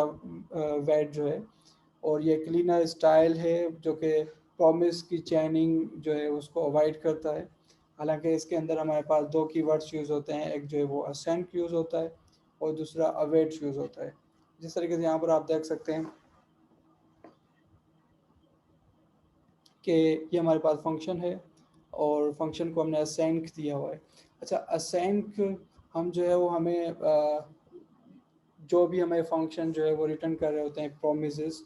वैट जो है, और ये क्लीनर स्टाइल है जो कि प्रॉमिस की चैनिंग जो है उसको अवॉइड करता है। हालांकि इसके अंदर हमारे पास दो कीवर्ड्स यूज़ होते हैं, एक जो है वो असेंट यूज़ होता है और दूसरा अवेट यूज़ होता है। जिस तरीके से यहाँ पर आप देख सकते हैं कि ये हमारे पास फंक्शन है और फंक्शन को हमने असेंट दिया हुआ है। अच्छा, असेंट हम जो है वो हमें जो भी हमें फंक्शन जो है वो रिटर्न कर रहे होते हैं प्रोमिसेस,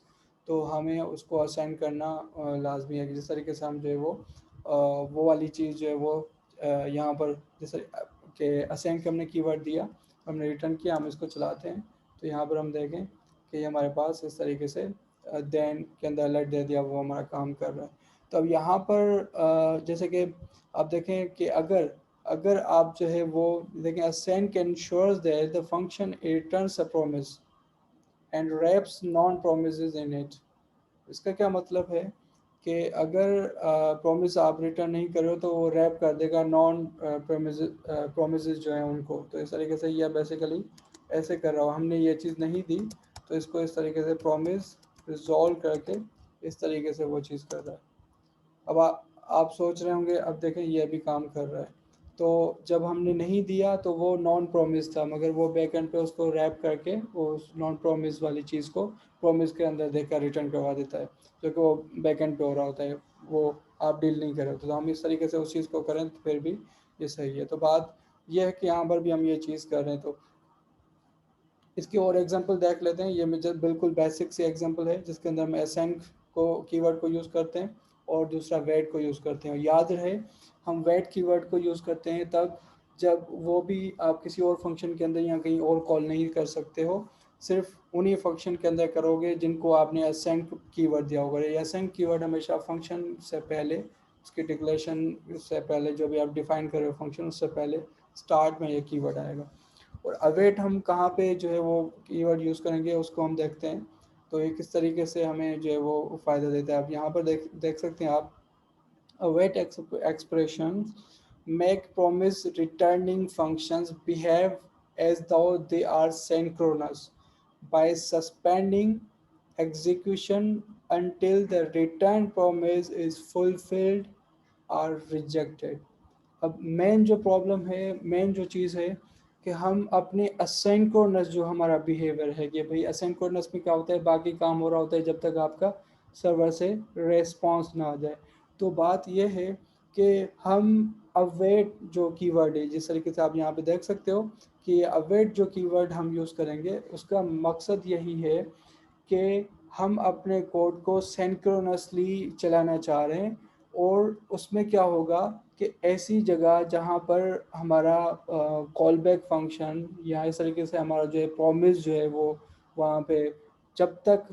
तो हमें उसको असाइन करना लाजमी है। जिस तरीके से हम जो है वो वाली चीज़ जो है वो यहाँ पर जैसे कि असाइन के हमने कीवर्ड दिया, हमने रिटर्न किया, हम इसको चलाते हैं तो यहाँ पर हम देखें कि ये हमारे पास इस तरीके से देन के अंदर अलर्ट दे दिया, वो हमारा काम कर रहा है। तो अब यहाँ पर जैसे कि आप देखें कि अगर अगर आप जो है वो देखें, async can ensures that the function returns a promise and wraps non promises in it. इसका क्या मतलब है कि अगर प्रॉमिस आप रिटर्न नहीं कर रहे हो तो वो रैप कर देगा नॉन प्रोमिसेस जो है उनको। तो इस तरीके से यह बेसिकली ऐसे कर रहा हो, हमने ये चीज़ नहीं दी तो इसको इस तरीके से प्रॉमिस रिजॉल्व करके इस तरीके से वो चीज़ कर रहा है। अब आप सोच रहे होंगे, अब देखें ये भी काम कर रहा है। तो जब हमने नहीं दिया तो वो नॉन प्रोमिस था, मगर वो बैक एंड पे उसको रैप करके वो उस नॉन प्रोमिस वाली चीज़ को प्रोमिस के अंदर देकर रिटर्न करवा देता है, जो कि वो बैक एंड पे हो रहा होता है, वो आप डील नहीं कर रहे होते। तो हम इस तरीके से उस चीज़ को करें तो फिर भी ये सही है। तो बात यह है कि यहाँ पर भी हम ये चीज़ कर रहे हैं। तो इसकी और एग्जांपल देख लेते हैं। ये मुझे बिल्कुल बेसिक सी एग्जांपल है जिसके अंदर हम असेंट को कीवर्ड को यूज़ करते हैं और दूसरा वेट को यूज़ करते हैं। याद रहे, हम वेट कीवर्ड को यूज़ करते हैं तब जब वो भी आप किसी और फंक्शन के अंदर या कहीं और कॉल नहीं कर सकते हो, सिर्फ उन्हीं फंक्शन के अंदर करोगे जिनको आपने असेंट कीवर्ड दिया होगा। ये असेंट कीवर्ड हमेशा फंक्शन से पहले, उसकी डिक्लेरेशन से पहले, जो भी आप डिफाइन कर रहे हो फंक्शन उससे पहले स्टार्ट में ये कीवर्ड आएगा। और अवेट हम कहाँ पे जो है वो कीवर्ड यूज़ करेंगे उसको हम देखते हैं। तो ये किस तरीके से हमें जो है वो फ़ायदा देता है, आप यहाँ पर देख सकते हैं आप। await expressions make promise returning functions behave as though they are synchronous by suspending execution until the return promise is fulfilled or rejected। अब मेन जो प्रॉब्लम है, मेन जो चीज़ है कि हम अपने असिंक्रोनस जो हमारा बिहेवियर है कि भाई असिंक्रोनस में क्या होता है, बाकी काम हो रहा होता है जब तक आपका सर्वर से रेस्पॉन्स ना आ जाए। तो बात यह है कि हम अवेट जो कीवर्ड है, जिस तरीके से आप यहाँ पे देख सकते हो कि अवेट जो कीवर्ड हम यूज़ करेंगे उसका मकसद यही है कि हम अपने कोड को सिंक्रोनसली चलाना चाह रहे हैं। और उसमें क्या होगा कि ऐसी जगह जहाँ पर हमारा कॉल बैक फंक्शन या इस तरीके से हमारा जो है प्रॉमिस जो है वो वहाँ पे जब तक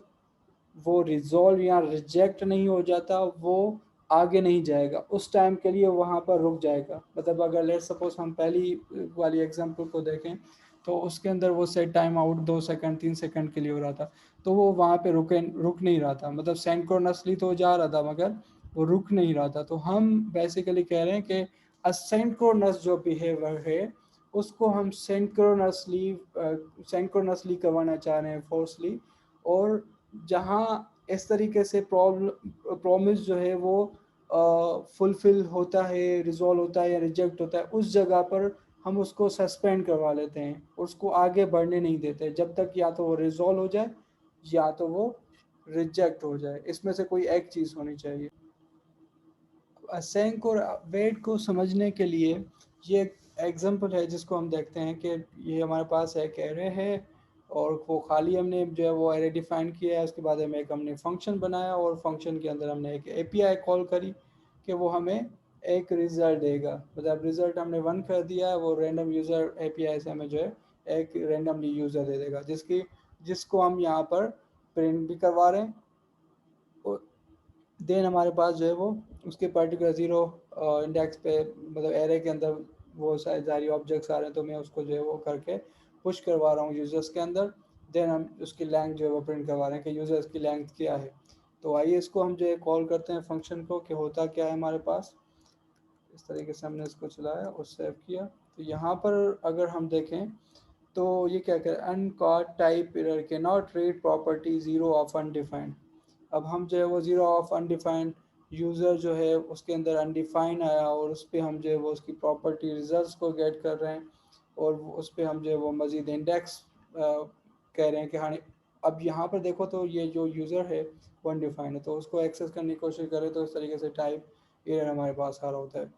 वो रिजॉल्व या रिजेक्ट नहीं हो जाता वो आगे नहीं जाएगा, उस टाइम के लिए वहाँ पर रुक जाएगा। मतलब अगर लेट सपोज हम पहली वाली एग्जांपल को देखें तो उसके अंदर वो set time out 2 second 3 second के लिए हो रहा था, तो वो वहाँ पे रुक नहीं रहा था, मतलब सिंक्रोनसली तो जा रहा था मगर वो रुक नहीं रहा था। तो हम बेसिकली कह रहे हैं कि असिंक्रोनस जो बिहेवियर है उसको हम सिंक्रोनसली करवाना चाह रहे हैं फोर्सली। और जहाँ इस तरीके से प्रॉमिस जो है वो फुलफिल होता है, रिजॉल्व होता है या रिजेक्ट होता है, उस जगह पर हम उसको सस्पेंड करवा लेते हैं, उसको आगे बढ़ने नहीं देते जब तक या तो वो रिजॉल्व हो जाए या तो वो रिजेक्ट हो जाए, इसमें से कोई एक चीज़ होनी चाहिए। असेंक और वेट को समझने के लिए ये एक एग्जांपल है जिसको हम देखते हैं कि ये हमारे पास एक एरे है और वो खाली हमने जो है वो एरे डिफाइन किया है, उसके बाद हमने फंक्शन बनाया और फंक्शन के अंदर हमने एक एपीआई कॉल करी कि वो हमें एक रिज़ल्ट देगा। मतलब रिज़ल्ट हमने 1 कर दिया है, वो रैंडम यूज़र एपीआई से हमें जो है एक रैंडमली यूज़र दे देगा जिसको हम यहाँ पर प्रिंट भी करवा रहे हैं। और देन हमारे पास जो है वो उसके पर्टिकुलर ज़ीरो इंडेक्स पे, मतलब एरे के अंदर वो सारी ऑब्जेक्ट्स आ रहे हैं, तो मैं उसको जो है वो करके पुश करवा रहा हूँ यूज़र्स के अंदर। देन हम उसकी लेंथ जो है वो प्रिंट करवा रहे हैं कि यूज़र्स की लेंथ क्या है। तो आइए इसको हम जो है कॉल करते हैं फंक्शन को कि होता क्या है हमारे पास। इस तरीके से हमने इसको चलाया और सेव किया। तो यहाँ पर अगर हम देखें तो ये क्या करें, अनकॉट टाइप एरर के not read property zero of undefined. अब हम जो है वो ज़ीरो ऑफ अनडिफाइंड यूज़र जो है उसके अंदर अनडिफाइन आया और उस पर हम जो है वो उसकी प्रॉपर्टी रिजल्ट्स को गेट कर रहे हैं और उस पर हम जो है वो मज़ीद इंडेक्स कह रहे हैं कि हाँ। अब यहाँ पर देखो तो ये जो यूज़र है वो अनडिफाइंड है, तो उसको एक्सेस करने की कोशिश करें तो इस तरीके से टाइप एरर हमारे पास आ रहा होता है।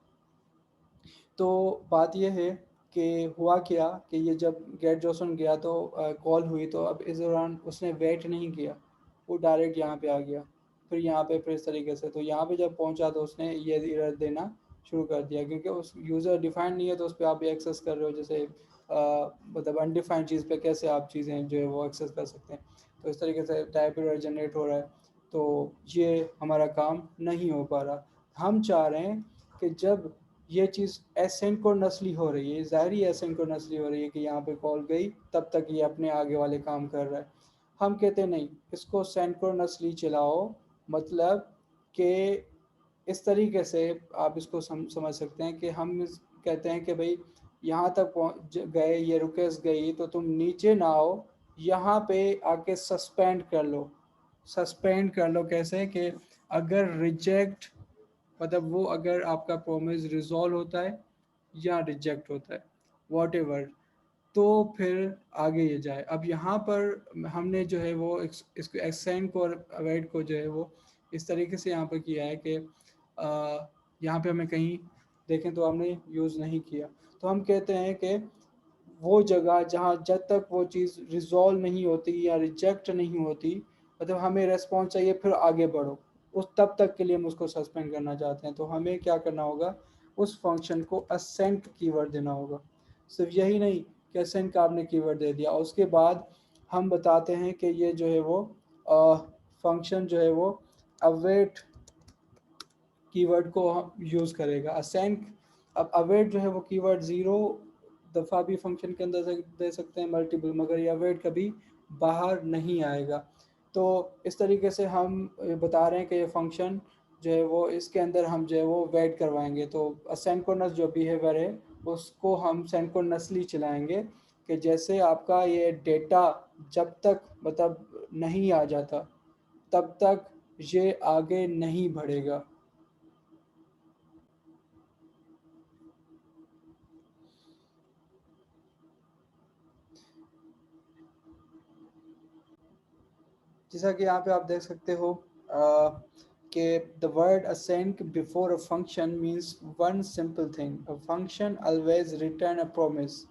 तो बात यह है कि हुआ क्या कि ये जब गेट जोसन गया तो कॉल हुई, तो अब इस दौरान उसने वेट नहीं किया, वो डायरेक्ट यहाँ पे आ गया। फिर इस तरीके से तो यहाँ पे जब पहुँचा तो उसने ये एरर देना शुरू कर दिया, क्योंकि उस यूज़र डिफाइंड नहीं है तो उस पर आप भी एक्सेस कर रहे हो। जैसे मतलब अनडिफाइंड चीज़ पे कैसे आप चीज़ें जो है वो एक्सेस कर सकते हैं। तो इस तरीके से टाइप एरर जनरेट हो रहा है, तो ये हमारा काम नहीं हो पा रहा। हम चाह रहे हैं कि जब ये चीज़ एसिंक्रोनसली हो रही है, ज़ाहिर ही एसिंक्रोनसली हो रही है कि यहाँ पे कॉल गई तब तक ये अपने आगे वाले काम कर रहा है। हम कहते हैं नहीं, इसको सिंक्रोनसली चलाओ। मतलब कि इस तरीके से आप इसको समझ सकते हैं कि कहते हैं कि भाई यहाँ तक पहुँच गए, ये रुकेस गई तो तुम नीचे ना आओ, यहाँ पे आके सस्पेंड कर लो। सस्पेंड कर लो कैसे कि अगर रिजेक्ट, मतलब वो अगर आपका प्रोमिस रिजॉल्व होता है या रिजेक्ट होता है वॉट एवर, तो फिर आगे ये जाए। अब यहाँ पर हमने जो है वो इसको एक्सटेंड को और अवॉइड को जो है वो इस तरीके से यहाँ पर किया है कि यहाँ पे हमें कहीं देखें तो हमने यूज़ नहीं किया। तो हम कहते हैं कि वो जगह जहाँ जब तक वो चीज़ रिजॉल्व नहीं होती या रिजेक्ट नहीं होती, मतलब हमें रेस्पॉन्स चाहिए फिर आगे बढ़ो, उस तब तक के लिए हम उसको सस्पेंड करना चाहते हैं। तो हमें क्या करना होगा, उस फंक्शन को असेंट कीवर्ड देना होगा। सिर्फ यही नहीं कि असेंट का आपने कीवर्ड दे दिया, उसके बाद हम बताते हैं कि ये जो है वो फंक्शन जो है वो अवेट कीवर्ड को यूज़ करेगा असेंट। अब अवेट जो है वो कीवर्ड ज़ीरो दफ़ा भी फंक्शन के अंदर से दे सकते हैं, मल्टीपल, मगर ये अवेट कभी बाहर नहीं आएगा। तो इस तरीके से हम बता रहे हैं कि ये फंक्शन जो है वो इसके अंदर हम जो है वो वेट करवाएंगे। तो असेंक्रोनस जो बिहेवियर है उसको हम सेंक्रोनसली चलाएंगे कि जैसे आपका ये डेटा जब तक मतलब नहीं आ जाता तब तक ये आगे नहीं बढ़ेगा। जैसा कि यहाँ पे आप देख सकते हो कि the word async before a function means one simple thing, a function always return a promise,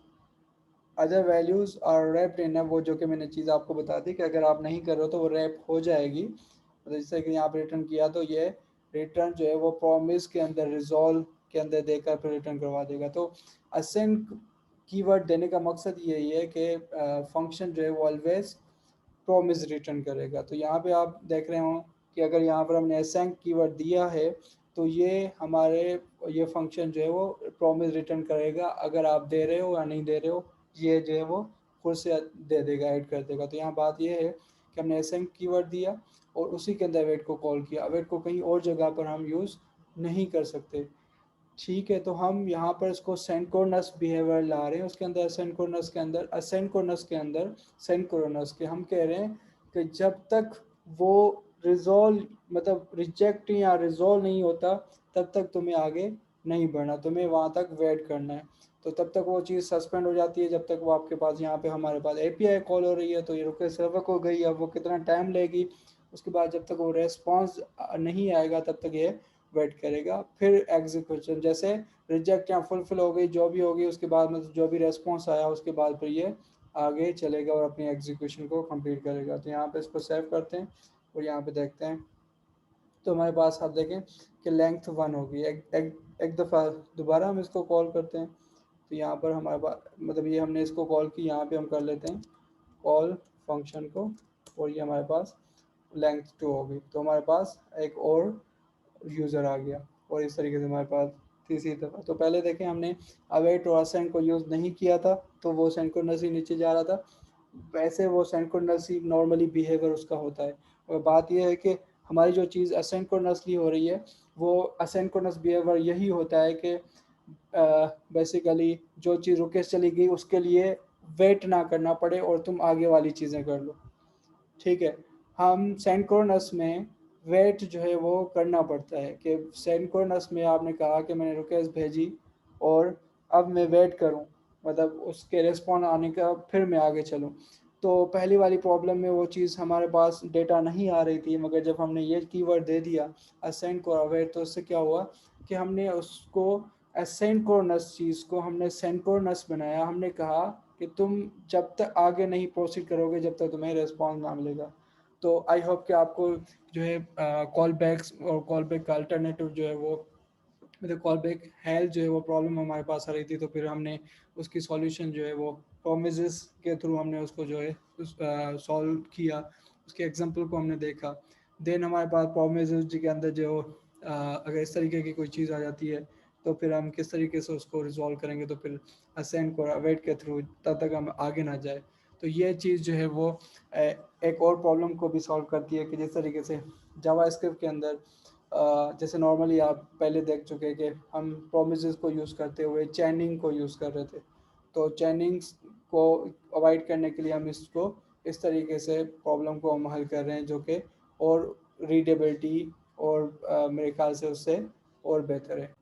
other values are wrapped in a, वो जो कि मैंने चीज़ आपको बता दी कि अगर आप नहीं कर रहे हो तो वो रैप हो जाएगी। मतलब जैसे कि यहाँ पे रिटर्न किया तो ये रिटर्न जो है वो प्रॉमिस के अंदर रिजॉल्व के अंदर देकर फिर रिटर्न करवा देगा। तो असेंट कीवर्ड देने का मकसद यही है कि फंक्शन जो है वो ऑलवेज प्रॉमिस रिटर्न करेगा। तो यहाँ पे आप देख रहे हो कि अगर यहाँ पर हमने असेंक कीवर्ड दिया है तो ये हमारे ये फंक्शन जो है वो प्रॉमिस रिटर्न करेगा, अगर आप दे रहे हो या नहीं दे रहे हो ये जो है वो खुद से दे देगा, ऐड कर देगा। तो यहाँ बात ये है कि हमने असेंक कीवर्ड दिया और उसी के अंदर अवेट को कॉल किया। अवेट को कहीं और जगह पर हम यूज़ नहीं कर सकते। ठीक है, तो हम यहाँ पर इसको सेंकोरनस बिहेवियर ला रहे हैं, उसके अंदर असेंकोरनस के अंदर सेंकोरनस के हम कह रहे हैं कि जब तक वो रिजॉल्व मतलब रिजेक्ट या रिजॉल्व नहीं होता तब तक तुम्हें आगे नहीं बढ़ना, तुम्हें वहाँ तक वेट करना है। तो तब तक वो चीज़ सस्पेंड हो जाती है जब तक वो आपके पास यहाँ पे हमारे पास एपीआई कॉल हो रही है। तो ये रिक्वेस्ट सर्वर को गई, अब वो कितना टाइम लेगी, उसके बाद जब तक वो रेस्पॉन्स नहीं आएगा तब तक ये वेट करेगा। फिर एग्जीक्यूशन जैसे रिजेक्ट या फुलफिल हो गई जो भी होगी, उसके बाद मतलब जो भी रेस्पॉन्स आया उसके बाद फिर ये आगे चलेगा और अपनी एग्जीक्यूशन को कंप्लीट करेगा। तो यहाँ पे इसको सेव करते हैं और यहाँ पे देखते हैं तो हमारे पास आप देखें कि लेंथ 1 होगी। एक दफ़ा दोबारा हम इसको कॉल करते हैं तो यहाँ पर हमारे पास मतलब ये हमने इसको कॉल की, यहाँ पे हम कर लेते हैं कॉल फंक्शन को और ये हमारे पास लेंथ 2 होगी। तो हमारे पास एक और यूज़र आ गया और इस तरीके से हमारे पास तीसरी दफ़ा। तो पहले देखें हमने अवेट और असेंड को यूज़ नहीं किया था तो वो सिंक्रोनस ही नीचे जा रहा था, वैसे वो सिंक्रोनस ही नॉर्मली बिहेवियर उसका होता है। और बात यह है कि हमारी जो चीज़ असिंक्रोनसली हो रही है वो असिंक्रोनस बिहेवियर यही होता है कि बेसिकली जो चीज़ रुके चली गई उसके लिए वेट ना करना पड़े और तुम आगे वाली चीज़ें कर लो। ठीक है, हम सिंक्रोनस में वेट जो है वो करना पड़ता है कि सिंक्रोनस में आपने कहा कि मैंने रिक्वेस्ट भेजी और अब मैं वेट करूं, मतलब उसके रिस्पॉन्ड आने का फिर मैं आगे चलूं। तो पहली वाली प्रॉब्लम में वो चीज़ हमारे पास डेटा नहीं आ रही थी, मगर जब हमने ये कीवर्ड दे दिया असेंड को अवेट तो उससे क्या हुआ कि हमने उसको एसिंक्रोनस चीज़ को हमने सिंक्रोनस बनाया। हमने कहा कि तुम जब तक आगे नहीं प्रोसीड करोगे जब तक तुम्हें रिस्पॉन्स ना मिलेगा। तो आई होप कि आपको जो है कॉल बैक्स और कॉल बैक का अल्टरनेटिव जो है वो मतलब कॉल बैक हेल्थ जो है वो प्रॉब्लम हमारे पास आ रही थी, तो फिर हमने उसकी सॉल्यूशन जो है वो प्रोमिसेस के थ्रू हमने उसको जो है सॉल्व किया, उसके एग्जांपल को हमने देखा। देन हमारे पास प्रोमिसेस के अंदर जो अगर इस तरीके की कोई चीज़ आ जाती है तो फिर हम किस तरीके से उसको रिजॉल्व करेंगे, तो फिर असेंड को अवेट के थ्रू तब तक हम आगे ना जाए। तो ये चीज़ जो है वो एक और प्रॉब्लम को भी सॉल्व करती है कि जिस तरीके से जावास्क्रिप्ट के अंदर जैसे नॉर्मली आप पहले देख चुके हैं कि हम प्रोमिसेस को यूज़ करते हुए चैनिंग को यूज़ कर रहे थे। तो चैनिंग्स को अवॉइड करने के लिए हम इसको इस तरीके से प्रॉब्लम को हम हल कर रहे हैं जो कि और रीडेबिलिटी और मेरे ख्याल से उससे और बेहतर है।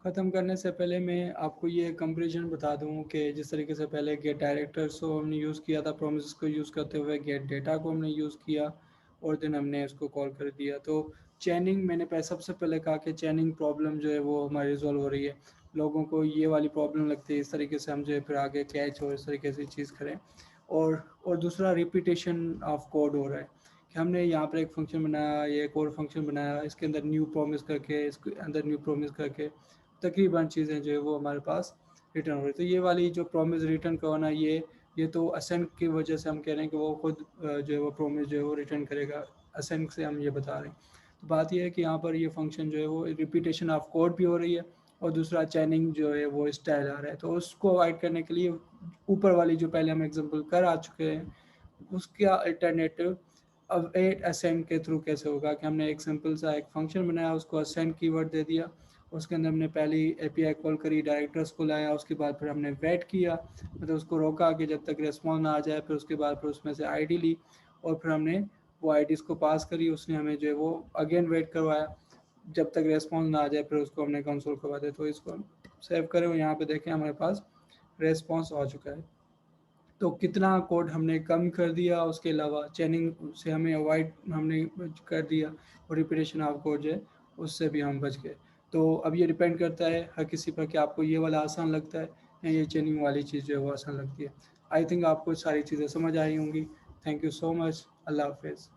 ख़त्म करने से पहले मैं आपको ये कंपैरिजन बता दूं कि जिस तरीके से पहले गेट डायरेक्टर्स को हमने यूज़ किया था प्रोमिस को यूज़ करते हुए, गेट डेटा को हमने यूज़ किया और देन हमने इसको कॉल कर दिया। तो चैनिंग मैंने सबसे पहले कहा कि चैनिंग प्रॉब्लम जो है वो हमारी रिजॉल्व हो रही है। लोगों को ये वाली प्रॉब्लम लगती है, इस तरीके से हम जो है फिर आगे कैच और इस तरीके से चीज़ करें। और दूसरा रिपीटेशन ऑफ कोड हो रहा है कि हमने यहाँ पर एक फंक्शन बनाया, ये एक और फंक्शन बनाया, इसके अंदर न्यू प्रोमिस करके, इसके अंदर न्यू प्रोमिस करके तकरीबन चीज़ें जो है वो हमारे पास रिटर्न हो रही है। तो ये वाली जो प्रॉमिस रिटर्न का होना ये तो असेंट की वजह से हम कह रहे हैं कि वो खुद जो है वो प्रॉमिस जो है वो रिटर्न करेगा, असेंट से हम ये बता रहे हैं। तो बात ये है कि यहाँ पर ये फंक्शन जो है वो रिपीटेशन ऑफ कोड भी हो रही है और दूसरा चैनिंग जो है वो स्टाइल आ रहा है। तो उसको अवॉइड करने के लिए ऊपर वाली जो पहले हम एग्जांपल कर आ चुके हैं उसका अल्टरनेटिव अब एट असेंड के थ्रू कैसे होगा कि हमने एक सिंपल सा एक फंक्शन बनाया, उसको असेंड कीवर्ड दे दिया, उसके अंदर हमने पहली एपीआई कॉल करी, डायरेक्टर्स को लाया, उसके बाद फिर हमने वेट किया, मतलब उसको रोका कि जब तक रिस्पॉन्स ना आ जाए, फिर उसके बाद फिर उसमें से आईडी ली और फिर हमने वो आईडीज़ को पास करी, उसने हमें जो है वो अगेन वेट करवाया, जब तक रिस्पॉन्स ना आ जाए फिर उसको हमने कंसोल करवा दिया। तो इसको हम सेव करें और यहाँ पे देखें हमारे पास रिस्पॉन्स आ चुका है। तो कितना कोड हमने कम कर दिया, उसके अलावा चेनिंग से हमें अवॉइड हमने कर दिया और रिपीटेशन ऑफ कोड जो है उससे भी हम बच गए। तो अब ये डिपेंड करता है हर किसी पर कि आपको ये वाला आसान लगता है या ये चेनिंग वाली चीज़ जो है वो आसान लगती है। आई थिंक आपको सारी चीज़ें समझ आई होंगी। Thank you so much. अल्लाह हाफिज़।